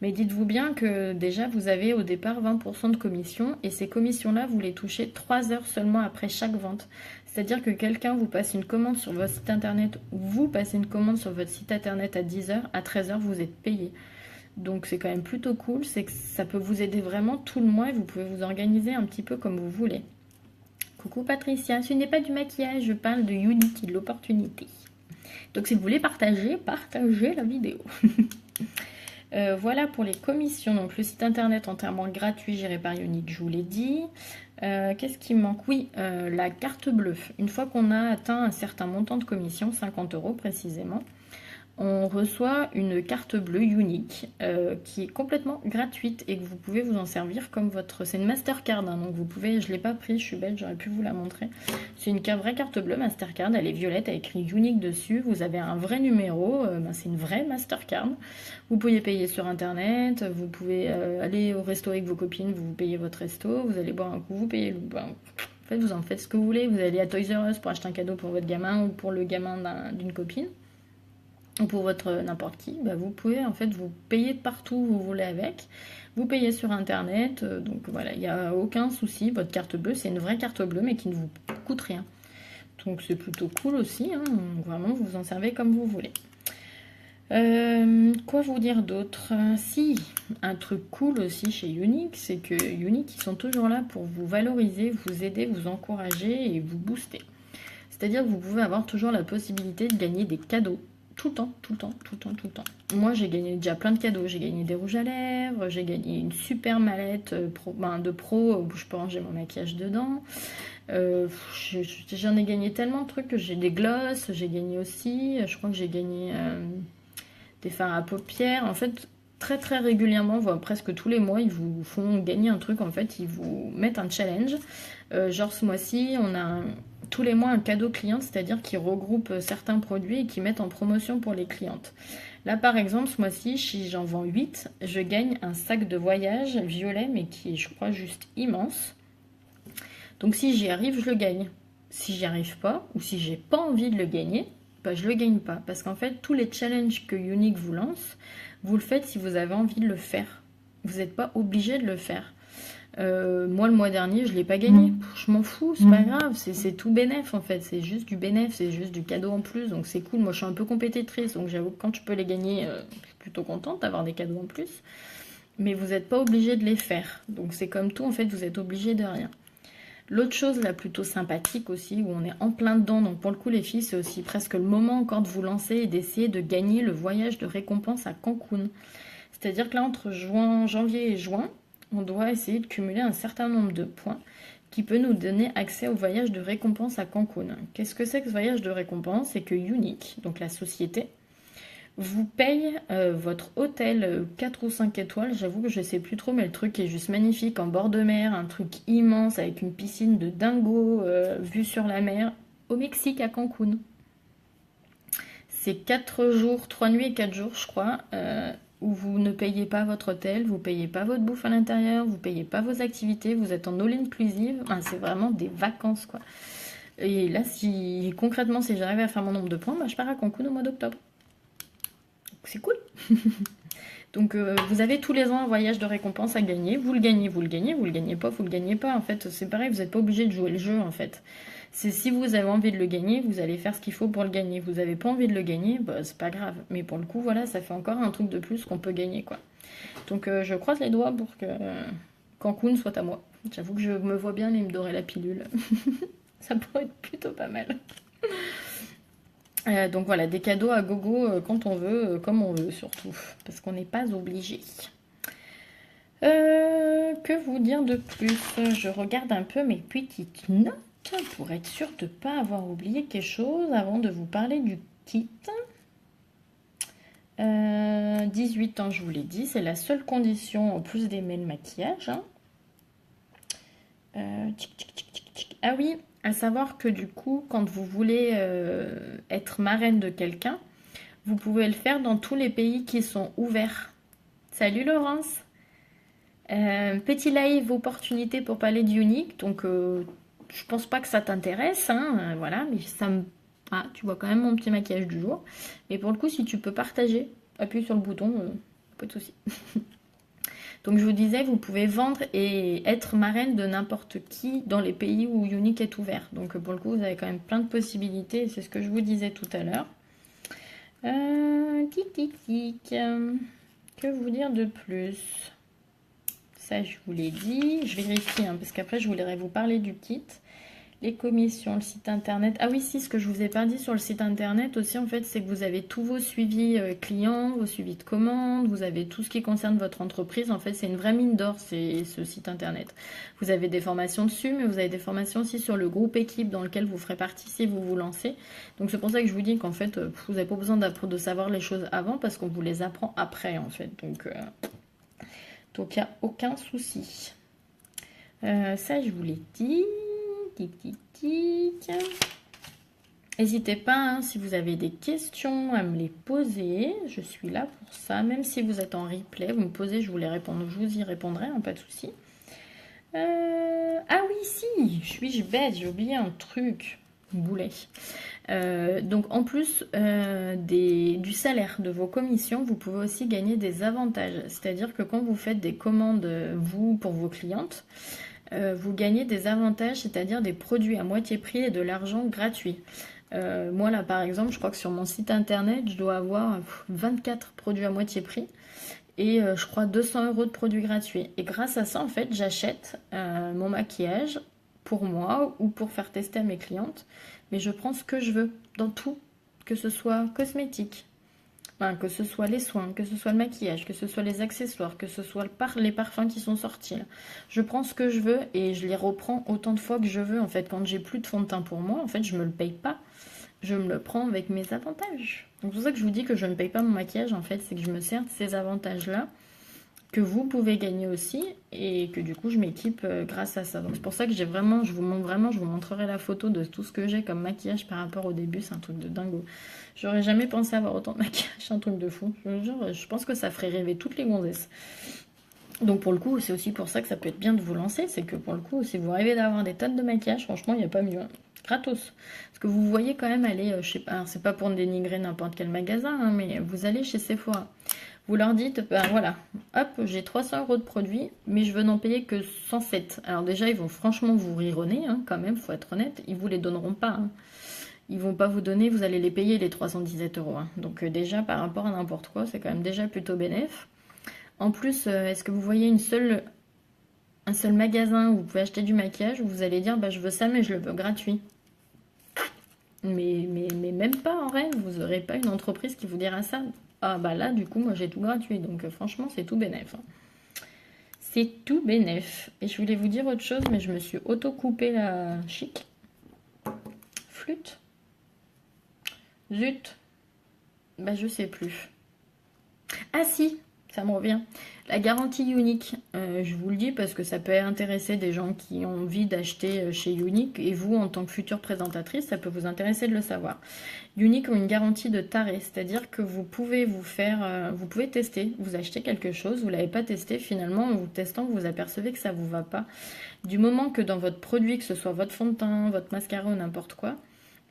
Mais dites-vous bien que déjà, vous avez au départ 20% de commission. Et ces commissions-là, vous les touchez 3 heures seulement après chaque vente. C'est-à-dire que quelqu'un vous passe une commande sur votre site internet, ou vous passez une commande sur votre site internet à 10h, à 13h, vous êtes payé. Donc c'est quand même plutôt cool, c'est que ça peut vous aider vraiment tout le mois et vous pouvez vous organiser un petit peu comme vous voulez. Coucou Patricia, ce n'est pas du maquillage, je parle de Unity, de l'opportunité. Donc si vous voulez partagez la vidéo. Voilà pour les commissions. Donc le site internet entièrement gratuit géré par Unique, je vous l'ai dit. Qu'est-ce qui manque? Oui, la carte bleue. Une fois qu'on a atteint un certain montant de commission, 50 € précisément, on reçoit une carte bleue unique qui est complètement gratuite et que vous pouvez vous en servir comme votre... C'est une Mastercard, hein, donc vous pouvez... Je ne l'ai pas prise, je suis belle, j'aurais pu vous la montrer. C'est une vraie carte bleue Mastercard, elle est violette, elle est écrit unique dessus. Vous avez un vrai numéro, c'est une vraie Mastercard. Vous pouvez payer sur internet, vous pouvez aller au resto avec vos copines, vous payez votre resto, vous allez boire un coup, vous payez le... En fait, vous en faites ce que vous voulez. Vous allez à Toys R Us pour acheter un cadeau pour votre gamin ou pour le gamin d'une copine. Ou pour votre n'importe qui, bah vous pouvez en fait vous payer de partout où vous voulez avec. Vous payez sur internet, donc voilà, il n'y a aucun souci. Votre carte bleue, c'est une vraie carte bleue mais qui ne vous coûte rien. Donc c'est plutôt cool aussi, hein. Donc, vraiment vous vous en servez comme vous voulez. Quoi vous dire d'autre? Si, un truc cool aussi chez Unique, c'est que Unique, ils sont toujours là pour vous valoriser, vous aider, vous encourager et vous booster. C'est-à-dire que vous pouvez avoir toujours la possibilité de gagner des cadeaux. Tout le temps, tout le temps, tout le temps, tout le temps. Moi, j'ai gagné déjà plein de cadeaux. J'ai gagné des rouges à lèvres, j'ai gagné une super mallette de pro où je peux ranger mon maquillage dedans. J'en ai gagné tellement de trucs que j'ai des glosses, j'ai gagné aussi. Je crois que j'ai gagné des fards à paupières. En fait, très très régulièrement, voire presque tous les mois, ils vous font gagner un truc. En fait, ils vous mettent un challenge. Genre ce mois-ci, on a tous les mois un cadeau client, c'est-à-dire qu'ils regroupent certains produits et qu'ils mettent en promotion pour les clientes. Là par exemple ce mois-ci, si j'en vends 8, je gagne un sac de voyage violet mais qui est je crois juste immense. Donc si j'y arrive, je le gagne. Si j'y arrive pas ou si j'ai pas envie de le gagner, bah, je le gagne pas. Parce qu'en fait tous les challenges que Unique vous lance, vous le faites si vous avez envie de le faire. Vous n'êtes pas obligé de le faire. Moi le mois dernier je l'ai pas gagné, je m'en fous, c'est pas grave, c'est tout bénéf en fait, c'est juste du bénéf, c'est juste du cadeau en plus, donc c'est cool. Moi je suis un peu compétitrice, donc j'avoue que quand je peux les gagner, je suis plutôt contente d'avoir des cadeaux en plus, mais vous n'êtes pas obligé de les faire, donc c'est comme tout en fait, vous êtes obligé de rien. L'autre chose là plutôt sympathique aussi, où on est en plein dedans, donc pour le coup les filles c'est aussi presque le moment encore de vous lancer et d'essayer de gagner le voyage de récompense à Cancun. C'est-à-dire que là entre janvier et juin, on doit essayer de cumuler un certain nombre de points qui peut nous donner accès au voyage de récompense à Cancun. Qu'est-ce que c'est que ce voyage de récompense? C'est que Unique, donc la société, vous paye votre hôtel 4 ou 5 étoiles. J'avoue que je sais plus trop, mais le truc est juste magnifique, en bord de mer, un truc immense avec une piscine de dingo vue sur la mer, au Mexique, à Cancun. C'est 4 jours, 3 nuits et 4 jours, je crois, où vous ne payez pas votre hôtel, vous ne payez pas votre bouffe à l'intérieur, vous ne payez pas vos activités, vous êtes en all-inclusive, enfin, c'est vraiment des vacances quoi. Et là, si concrètement, si j'arrive à faire mon nombre de points, bah, je pars à Cancun au mois d'octobre. C'est cool. Donc vous avez tous les ans un voyage de récompense à gagner. Vous le gagnez, vous le gagnez, vous le gagnez pas, vous le gagnez pas. En fait, c'est pareil, vous n'êtes pas obligé de jouer le jeu en fait. C'est si vous avez envie de le gagner, vous allez faire ce qu'il faut pour le gagner. Vous n'avez pas envie de le gagner, bah, c'est pas grave. Mais pour le coup, voilà, ça fait encore un truc de plus qu'on peut gagner quoi. Donc je croise les doigts pour que Cancun soit à moi. J'avoue que je me vois bien aller me dorer la pilule. Ça pourrait être plutôt pas mal. Donc voilà, des cadeaux à gogo quand on veut, comme on veut surtout, parce qu'on n'est pas obligé. Que vous dire de plus? Je regarde un peu mes petites notes pour être sûre de ne pas avoir oublié quelque chose avant de vous parler du kit. 18 ans, je vous l'ai dit, c'est la seule condition en plus d'aimer le maquillage. Hein. Ah oui, à savoir que du coup, quand vous voulez être marraine de quelqu'un, vous pouvez le faire dans tous les pays qui sont ouverts. Salut Laurence. Petit live opportunité pour parler du Unique. Donc je pense pas que ça t'intéresse, hein, voilà, mais ça me... Ah, tu vois quand même mon petit maquillage du jour. Mais pour le coup, si tu peux partager, appuie sur le bouton, pas de souci. Donc je vous disais, vous pouvez vendre et être marraine de n'importe qui dans les pays où Unique est ouvert. Donc pour le coup, vous avez quand même plein de possibilités. Et c'est ce que je vous disais tout à l'heure. Tic tic tic. Que vous dire de plus? Ça, je vous l'ai dit. Je vérifie, hein, parce qu'après, je voudrais vous parler du kit. Les commissions, le site internet. Ah oui, si, ce que je vous ai pas dit sur le site internet aussi, en fait, c'est que vous avez tous vos suivis clients, vos suivis de commandes, vous avez tout ce qui concerne votre entreprise. En fait, c'est une vraie mine d'or, c'est ce site internet. Vous avez des formations dessus, mais vous avez des formations aussi sur le groupe équipe dans lequel vous ferez partie si vous vous lancez. Donc, c'est pour ça que je vous dis qu'en fait, vous n'avez pas besoin de savoir les choses avant parce qu'on vous les apprend après, en fait. Donc, il n'y a aucun souci. Ça, je vous l'ai dit. Tic, tic, tic. N'hésitez pas, hein, si vous avez des questions, à me les poser. Je suis là pour ça. Même si vous êtes en replay, vous me posez, je vous les réponds. Je vous y répondrai, hein, pas de souci. Ah oui, si, suis-je bête, j'ai oublié un truc. Boulet. Donc en plus du salaire de vos commissions, vous pouvez aussi gagner des avantages. C'est-à-dire que quand vous faites des commandes, vous, pour vos clientes, vous gagnez des avantages, c'est-à-dire des produits à moitié prix et de l'argent gratuit. Moi là par exemple, je crois que sur mon site internet, je dois avoir 24 produits à moitié prix et je crois 200 € de produits gratuits. Et grâce à ça, en fait, j'achète mon maquillage pour moi ou pour faire tester à mes clientes. Mais je prends ce que je veux dans tout, que ce soit cosmétique, enfin, que ce soit les soins, que ce soit le maquillage, que ce soit les accessoires, que ce soit les parfums qui sont sortis. Là. Je prends ce que je veux et je les reprends autant de fois que je veux. En fait, quand j'ai plus de fond de teint pour moi, en fait, je me le paye pas. Je me le prends avec mes avantages. Donc c'est pour ça que je vous dis que je ne paye pas mon maquillage, en fait, c'est que je me sers de ces avantages-là que vous pouvez gagner aussi et que du coup je m'équipe grâce à ça. Donc c'est pour ça que je vous montrerai la photo de tout ce que j'ai comme maquillage par rapport au début, c'est un truc de dingo. J'aurais jamais pensé avoir autant de maquillage, c'est un truc de fou. Je pense que ça ferait rêver toutes les gonzesses. Donc pour le coup, c'est aussi pour ça que ça peut être bien de vous lancer, c'est que pour le coup, si vous rêvez d'avoir des tonnes de maquillage, franchement, il n'y a pas mieux. Gratos. Parce que vous voyez quand même aller, je sais pas, c'est pas pour dénigrer n'importe quel magasin, hein, mais vous allez chez Sephora. Vous leur dites, ben voilà, hop, j'ai 300 € de produits, mais je veux n'en payer que 107. Alors déjà, ils vont franchement vous rironner, hein, quand même, faut être honnête, ils vous les donneront pas. Hein. Ils vont pas vous donner, vous allez les payer les 317 €. Hein. Donc déjà, par rapport à n'importe quoi, c'est quand même déjà plutôt bénéf. En plus, est-ce que vous voyez un seul magasin où vous pouvez acheter du maquillage où vous allez dire, bah, je veux ça, mais je le veux gratuit. Mais même pas en rêve, vous n'aurez pas une entreprise qui vous dira ça. Ah bah là, du coup, moi j'ai tout gratuit, donc franchement, c'est tout bénef. Hein. C'est tout bénef. Et je voulais vous dire autre chose, mais je me suis auto-coupé la chic. Flûte. Zut. Bah je sais plus. Ah si, ça me revient. La garantie Unique, je vous le dis parce que ça peut intéresser des gens qui ont envie d'acheter chez Unique et vous, en tant que future présentatrice, ça peut vous intéresser de le savoir. Unique ont une garantie de taré, c'est-à-dire que vous pouvez vous pouvez tester, vous achetez quelque chose, vous ne l'avez pas testé, finalement en vous testant, vous apercevez que ça ne vous va pas. Du moment que dans votre produit, que ce soit votre fond de teint, votre mascara ou n'importe quoi,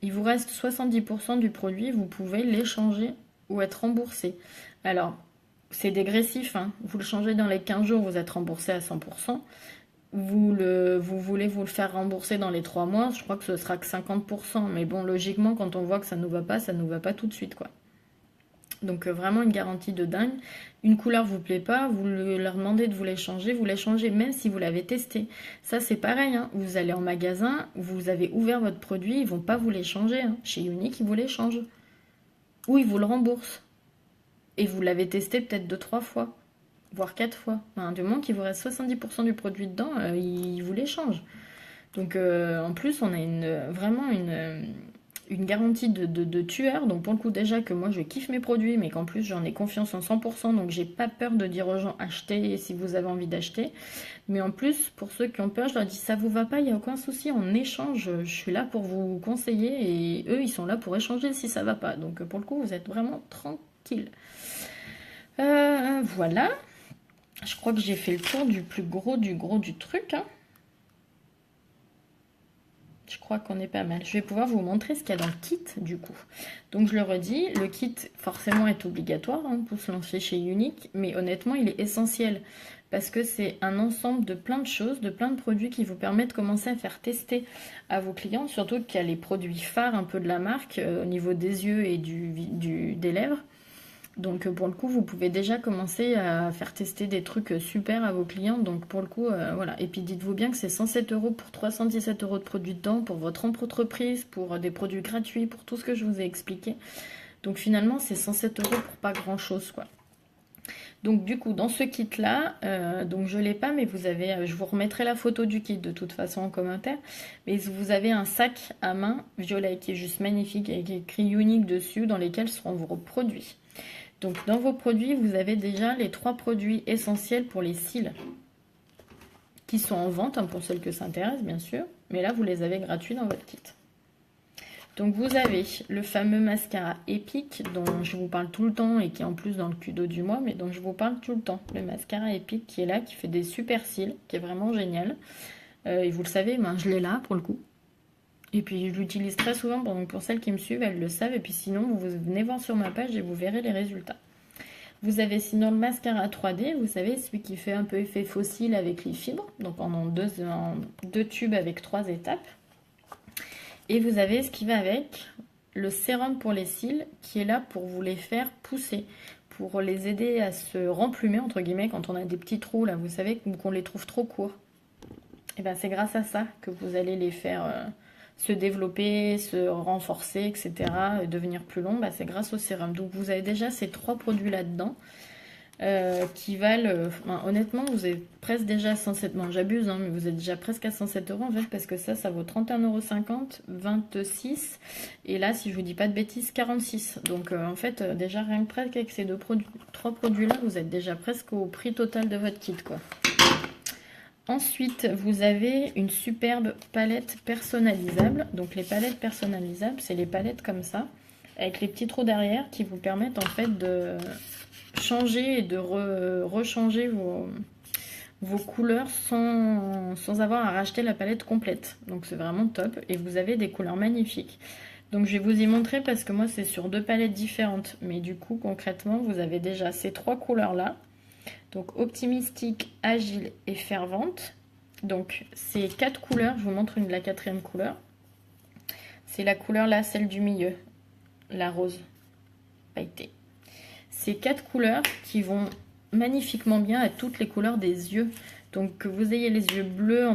il vous reste 70% du produit, vous pouvez l'échanger ou être remboursé. Alors, c'est dégressif, hein. Vous le changez dans les 15 jours, vous êtes remboursé à 100%. Vous voulez vous le faire rembourser dans les 3 mois, je crois que ce sera que 50%. Mais bon, logiquement, quand on voit que ça nous va pas tout de suite, quoi. Donc vraiment une garantie de dingue. Une couleur vous plaît pas, vous leur demandez de vous les changez même si vous l'avez testé. Ça c'est pareil, hein. Vous allez en magasin, vous avez ouvert votre produit, ils vont pas vous les changer, hein. Chez Unique, ils vous les changent. Ou ils vous le remboursent. Et vous l'avez testé peut-être 2-3 fois, voire 4 fois. Enfin, du moment qu'il vous reste 70% du produit dedans, ils vous les changent. Donc en plus, on a vraiment une garantie de tueur. Donc pour le coup déjà que moi je kiffe mes produits, mais qu'en plus j'en ai confiance en 100%. Donc j'ai pas peur de dire aux gens achetez si vous avez envie d'acheter. Mais en plus, pour ceux qui ont peur, je leur dis ça vous va pas, il n'y a aucun souci. En échange, je suis là pour vous conseiller. Et eux, ils sont là pour échanger si ça va pas. Donc pour le coup, vous êtes vraiment tranquille. Voilà. Je crois que j'ai fait le tour du plus gros du truc, hein. Je crois qu'on est pas mal. Je vais pouvoir vous montrer ce qu'il y a dans le kit du coup. Donc je le redis, le kit forcément est obligatoire, hein, pour se lancer chez Unique, mais honnêtement il est essentiel parce que c'est un ensemble de plein de choses, de plein de produits qui vous permettent de commencer à faire tester à vos clients, surtout qu'il y a les produits phares un peu de la marque au niveau des yeux et des lèvres. Donc pour le coup, vous pouvez déjà commencer à faire tester des trucs super à vos clients. Donc pour le coup, voilà. Et puis dites-vous bien que c'est 107 € pour 317 € de produits dedans, pour votre entreprise, pour des produits gratuits, pour tout ce que je vous ai expliqué. Donc finalement, c'est 107 € pour pas grand-chose, quoi. Donc du coup, dans ce kit-là, donc je l'ai pas, mais vous avez, je vous remettrai la photo du kit de toute façon en commentaire. Mais vous avez un sac à main violet qui est juste magnifique, avec écrit Unique dessus, dans lesquels seront vos produits. Donc dans vos produits, vous avez déjà les 3 produits essentiels pour les cils qui sont en vente, hein, pour celles que ça intéresse bien sûr. Mais là, vous les avez gratuits dans votre kit. Donc vous avez le fameux mascara Epic dont je vous parle tout le temps et qui est en plus dans le Kudo du mois, mais dont je vous parle tout le temps. Le mascara Epic qui est là, qui fait des super cils, qui est vraiment génial. Et vous le savez, ben, je l'ai là pour le coup. Et puis je l'utilise très souvent, donc pour celles qui me suivent, elles le savent. Et puis sinon, vous venez voir sur ma page et vous verrez les résultats. Vous avez sinon le mascara 3D, vous savez, celui qui fait un peu effet fossile avec les fibres. Donc en deux tubes avec 3 étapes. Et vous avez ce qui va avec, le sérum pour les cils, qui est là pour vous les faire pousser. Pour les aider à se remplumer, entre guillemets, quand on a des petits trous, là, vous savez, qu'on les trouve trop courts. Et bien c'est grâce à ça que vous allez les faire se développer, se renforcer, etc. Et devenir plus long, bah, c'est grâce au sérum. Donc vous avez déjà ces 3 produits là-dedans qui valent, honnêtement, vous êtes presque déjà à 107, bon j'abuse, hein, mais vous êtes déjà presque à 107 € en fait, parce que ça vaut 31,50 €, 26, et là, si je vous dis pas de bêtises, 46. Donc en fait, déjà rien que presque avec ces 3 produits-là, vous êtes déjà presque au prix total de votre kit, quoi. Ensuite, vous avez une superbe palette personnalisable. Donc les palettes personnalisables, c'est les palettes comme ça, avec les petits trous derrière qui vous permettent en fait de changer et de rechanger vos couleurs sans avoir à racheter la palette complète. Donc c'est vraiment top. Et vous avez des couleurs magnifiques. Donc je vais vous y montrer parce que moi c'est sur 2 palettes différentes. Mais du coup concrètement, vous avez déjà ces 3 couleurs-là. Donc optimistique, agile et fervente. Donc ces 4 couleurs, je vous montre la 4e couleur. C'est la couleur là, celle du milieu, la rose pailletée. Ces 4 couleurs qui vont magnifiquement bien à toutes les couleurs des yeux. Donc que vous ayez les yeux bleus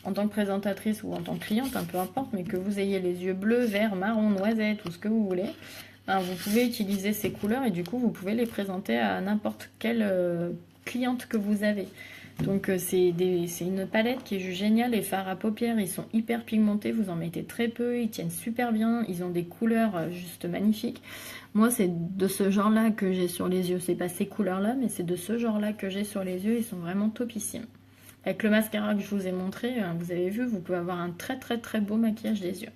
en tant que présentatrice ou en tant que cliente, peu importe, mais que vous ayez les yeux bleus, verts, marron, noisette, tout ce que vous voulez. Vous pouvez utiliser ces couleurs et du coup vous pouvez les présenter à n'importe quelle cliente que vous avez. Donc c'est une palette qui est juste géniale. Les fards à paupières, ils sont hyper pigmentés, vous en mettez très peu, ils tiennent super bien, ils ont des couleurs juste magnifiques. Moi c'est de ce genre là que j'ai sur les yeux, c'est pas ces couleurs là, mais c'est de ce genre là que j'ai sur les yeux, ils sont vraiment topissimes. Avec le mascara que je vous ai montré, vous avez vu, vous pouvez avoir un très très très beau maquillage des yeux.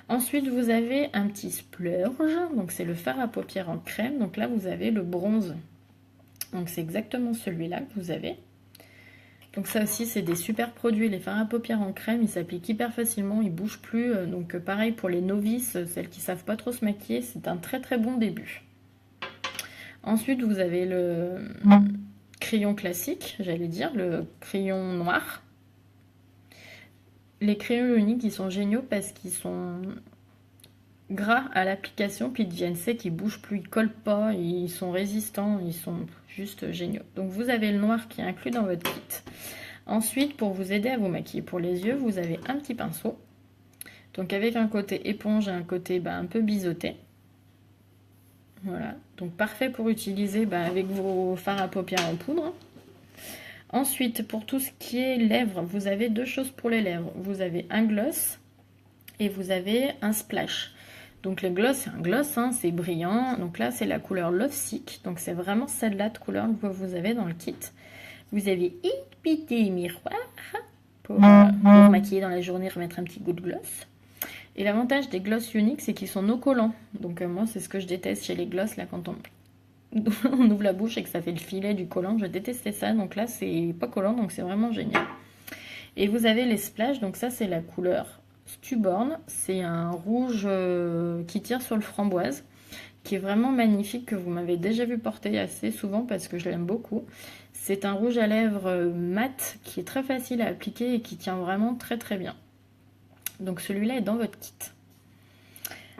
Ensuite, vous avez un petit splurge, donc c'est le fard à paupières en crème. Donc là, vous avez le bronze. Donc c'est exactement celui-là que vous avez. Donc ça aussi, c'est des super produits. Les fards à paupières en crème, ils s'appliquent hyper facilement, ils bougent plus. Donc pareil pour les novices, celles qui savent pas trop se maquiller, c'est un très très bon début. Ensuite, vous avez le crayon classique, j'allais dire, le crayon noir. Les crayons uniques, ils sont géniaux parce qu'ils sont gras à l'application, puis ils deviennent secs, ils bougent plus, ils collent pas, ils sont résistants, ils sont juste géniaux. Donc vous avez le noir qui est inclus dans votre kit. Ensuite, pour vous aider à vous maquiller pour les yeux, vous avez un petit pinceau. Donc avec un côté éponge et un côté un peu biseauté. Voilà, donc parfait pour utiliser avec vos fards à paupières en poudre. Ensuite, pour tout ce qui est lèvres, vous avez deux choses pour les lèvres. Vous avez un gloss et vous avez un splash. Donc le gloss, c'est un gloss, hein, c'est brillant. Donc là, c'est la couleur Love Sick. Donc c'est vraiment celle-là de couleur que vous avez dans le kit. Vous avez un petit miroir pour vous maquiller dans la journée, remettre un petit goût de gloss. Et l'avantage des gloss uniques, c'est qu'ils sont non collants. Donc moi, c'est ce que je déteste chez les gloss, là, quand on ouvre la bouche et que ça fait le filet du collant. Je détestais ça, donc là, c'est pas collant, donc c'est vraiment génial. Et vous avez les splashes, donc ça, c'est la couleur Stuborn. C'est un rouge qui tire sur le framboise, qui est vraiment magnifique, que vous m'avez déjà vu porter assez souvent parce que je l'aime beaucoup. C'est un rouge à lèvres mat qui est très facile à appliquer et qui tient vraiment très très bien. Donc celui-là est dans votre kit.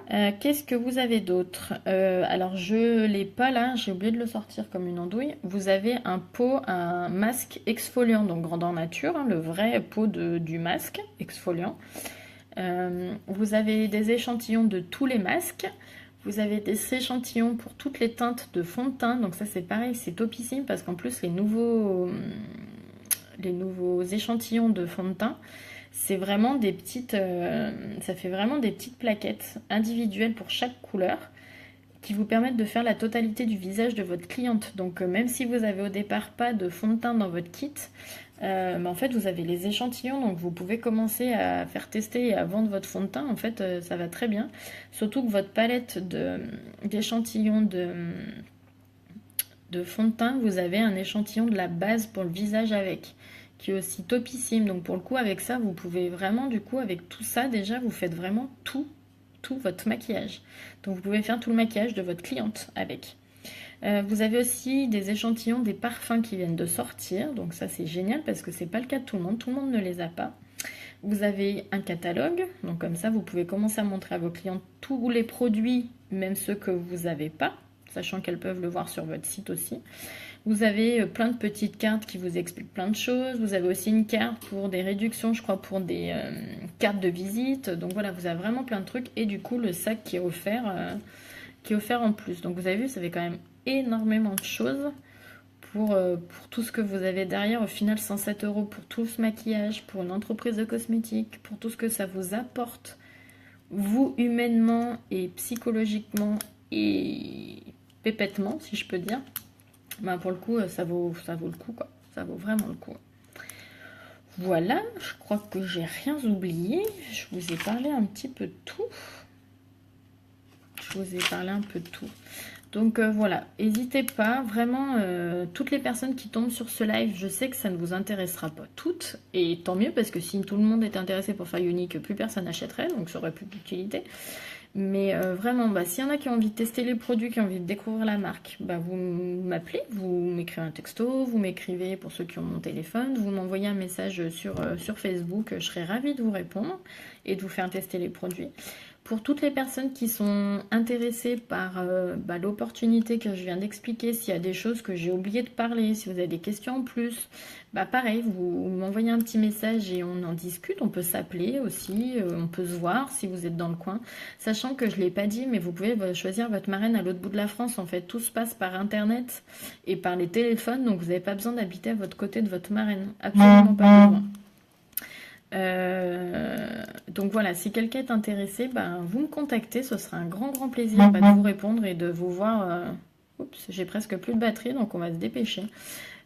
Qu'est-ce que vous avez d'autre? Alors je l'ai pas là, j'ai oublié de le sortir comme une andouille. Vous avez un masque exfoliant, donc grandeur nature, hein, le vrai pot du masque exfoliant. Vous avez des échantillons de tous les masques. Vous avez des échantillons pour toutes les teintes de fond de teint. Donc ça c'est pareil, c'est topissime parce qu'en plus les nouveaux échantillons de fond de teint, c'est vraiment des petites, ça fait vraiment des petites plaquettes individuelles pour chaque couleur qui vous permettent de faire la totalité du visage de votre cliente. Donc même si vous avez au départ pas de fond de teint dans votre kit, en fait vous avez les échantillons, donc vous pouvez commencer à faire tester et à vendre votre fond de teint. En fait ça va très bien, surtout que votre palette d'échantillons de fond de teint, vous avez un échantillon de la base pour le visage avec, qui est aussi topissime. Donc pour le coup avec ça vous pouvez vraiment, du coup avec tout ça déjà vous faites vraiment tout votre maquillage. Donc vous pouvez faire tout le maquillage de votre cliente avec. Vous avez aussi des échantillons des parfums qui viennent de sortir, donc ça c'est génial parce que c'est pas le cas de tout le monde ne les a pas. Vous avez un catalogue, donc comme ça vous pouvez commencer à montrer à vos clients tous les produits, même ceux que vous n'avez pas, sachant qu'elles peuvent le voir sur votre site aussi. Vous avez plein de petites cartes qui vous expliquent plein de choses. Vous avez aussi une carte pour des réductions, je crois, pour des cartes de visite. Donc voilà, vous avez vraiment plein de trucs. Et du coup, le sac qui est offert en plus. Donc vous avez vu, ça fait quand même énormément de choses pour tout ce que vous avez derrière. Au final, 107 € pour tout ce maquillage, pour une entreprise de cosmétiques, pour tout ce que ça vous apporte, vous, humainement et psychologiquement et pépètement, si je peux dire. Pour le coup, ça vaut le coup, quoi. Ça vaut vraiment le coup. Voilà, je crois que j'ai rien oublié. Je vous ai parlé un petit peu de tout. Donc voilà, n'hésitez pas, vraiment, toutes les personnes qui tombent sur ce live, je sais que ça ne vous intéressera pas toutes, et tant mieux, parce que si tout le monde était intéressé pour faire Unique, plus personne n'achèterait, donc ça aurait plus d'utilité. Mais vraiment, s'il y en a qui ont envie de tester les produits, qui ont envie de découvrir la marque, vous m'appelez, vous m'écrivez un texto, vous m'écrivez pour ceux qui ont mon téléphone, vous m'envoyez un message sur Facebook, je serai ravie de vous répondre et de vous faire tester les produits. Pour toutes les personnes qui sont intéressées par l'opportunité que je viens d'expliquer, s'il y a des choses que j'ai oublié de parler, si vous avez des questions en plus, pareil, vous m'envoyez un petit message et on en discute. On peut s'appeler aussi, on peut se voir si vous êtes dans le coin. Sachant que je ne l'ai pas dit, mais vous pouvez choisir votre marraine à l'autre bout de la France. En fait, tout se passe par Internet et par les téléphones, donc vous n'avez pas besoin d'habiter à votre côté de votre marraine. Absolument pas besoin. Donc voilà, si quelqu'un est intéressé, vous me contactez, ce sera un grand plaisir de vous répondre et de vous voir. Oups, j'ai presque plus de batterie, donc on va se dépêcher.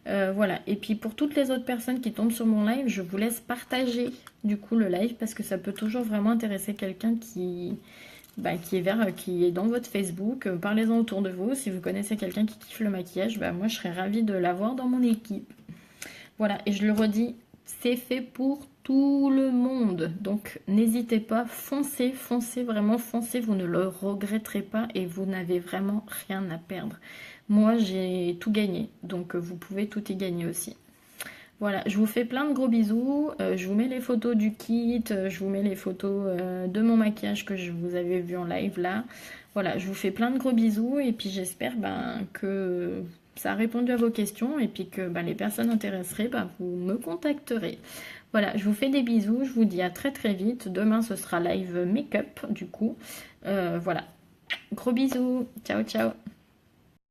Voilà, et puis pour toutes les autres personnes qui tombent sur mon live, je vous laisse partager du coup le live parce que ça peut toujours vraiment intéresser quelqu'un qui est dans votre Facebook. Parlez-en autour de vous. Si vous connaissez quelqu'un qui kiffe le maquillage, moi je serais ravie de l'avoir dans mon équipe. Voilà, et je le redis, c'est fait pour tout le monde. Donc n'hésitez pas, foncez, vraiment foncez, vous ne le regretterez pas et vous n'avez vraiment rien à perdre. moi j'ai tout gagné. Donc vous pouvez tout y gagner aussi. Voilà, je vous fais plein de gros bisous. Je vous mets les photos du kit, je vous mets les photos de mon maquillage que je vous avais vu en live là. Voilà, je vous fais plein de gros bisous et puis j'espère que ça a répondu à vos questions et puis que les personnes intéressées, vous me contacterez. Voilà, je vous fais des bisous, je vous dis à très très vite. Demain ce sera live make-up du coup. Voilà, gros bisous, ciao ciao.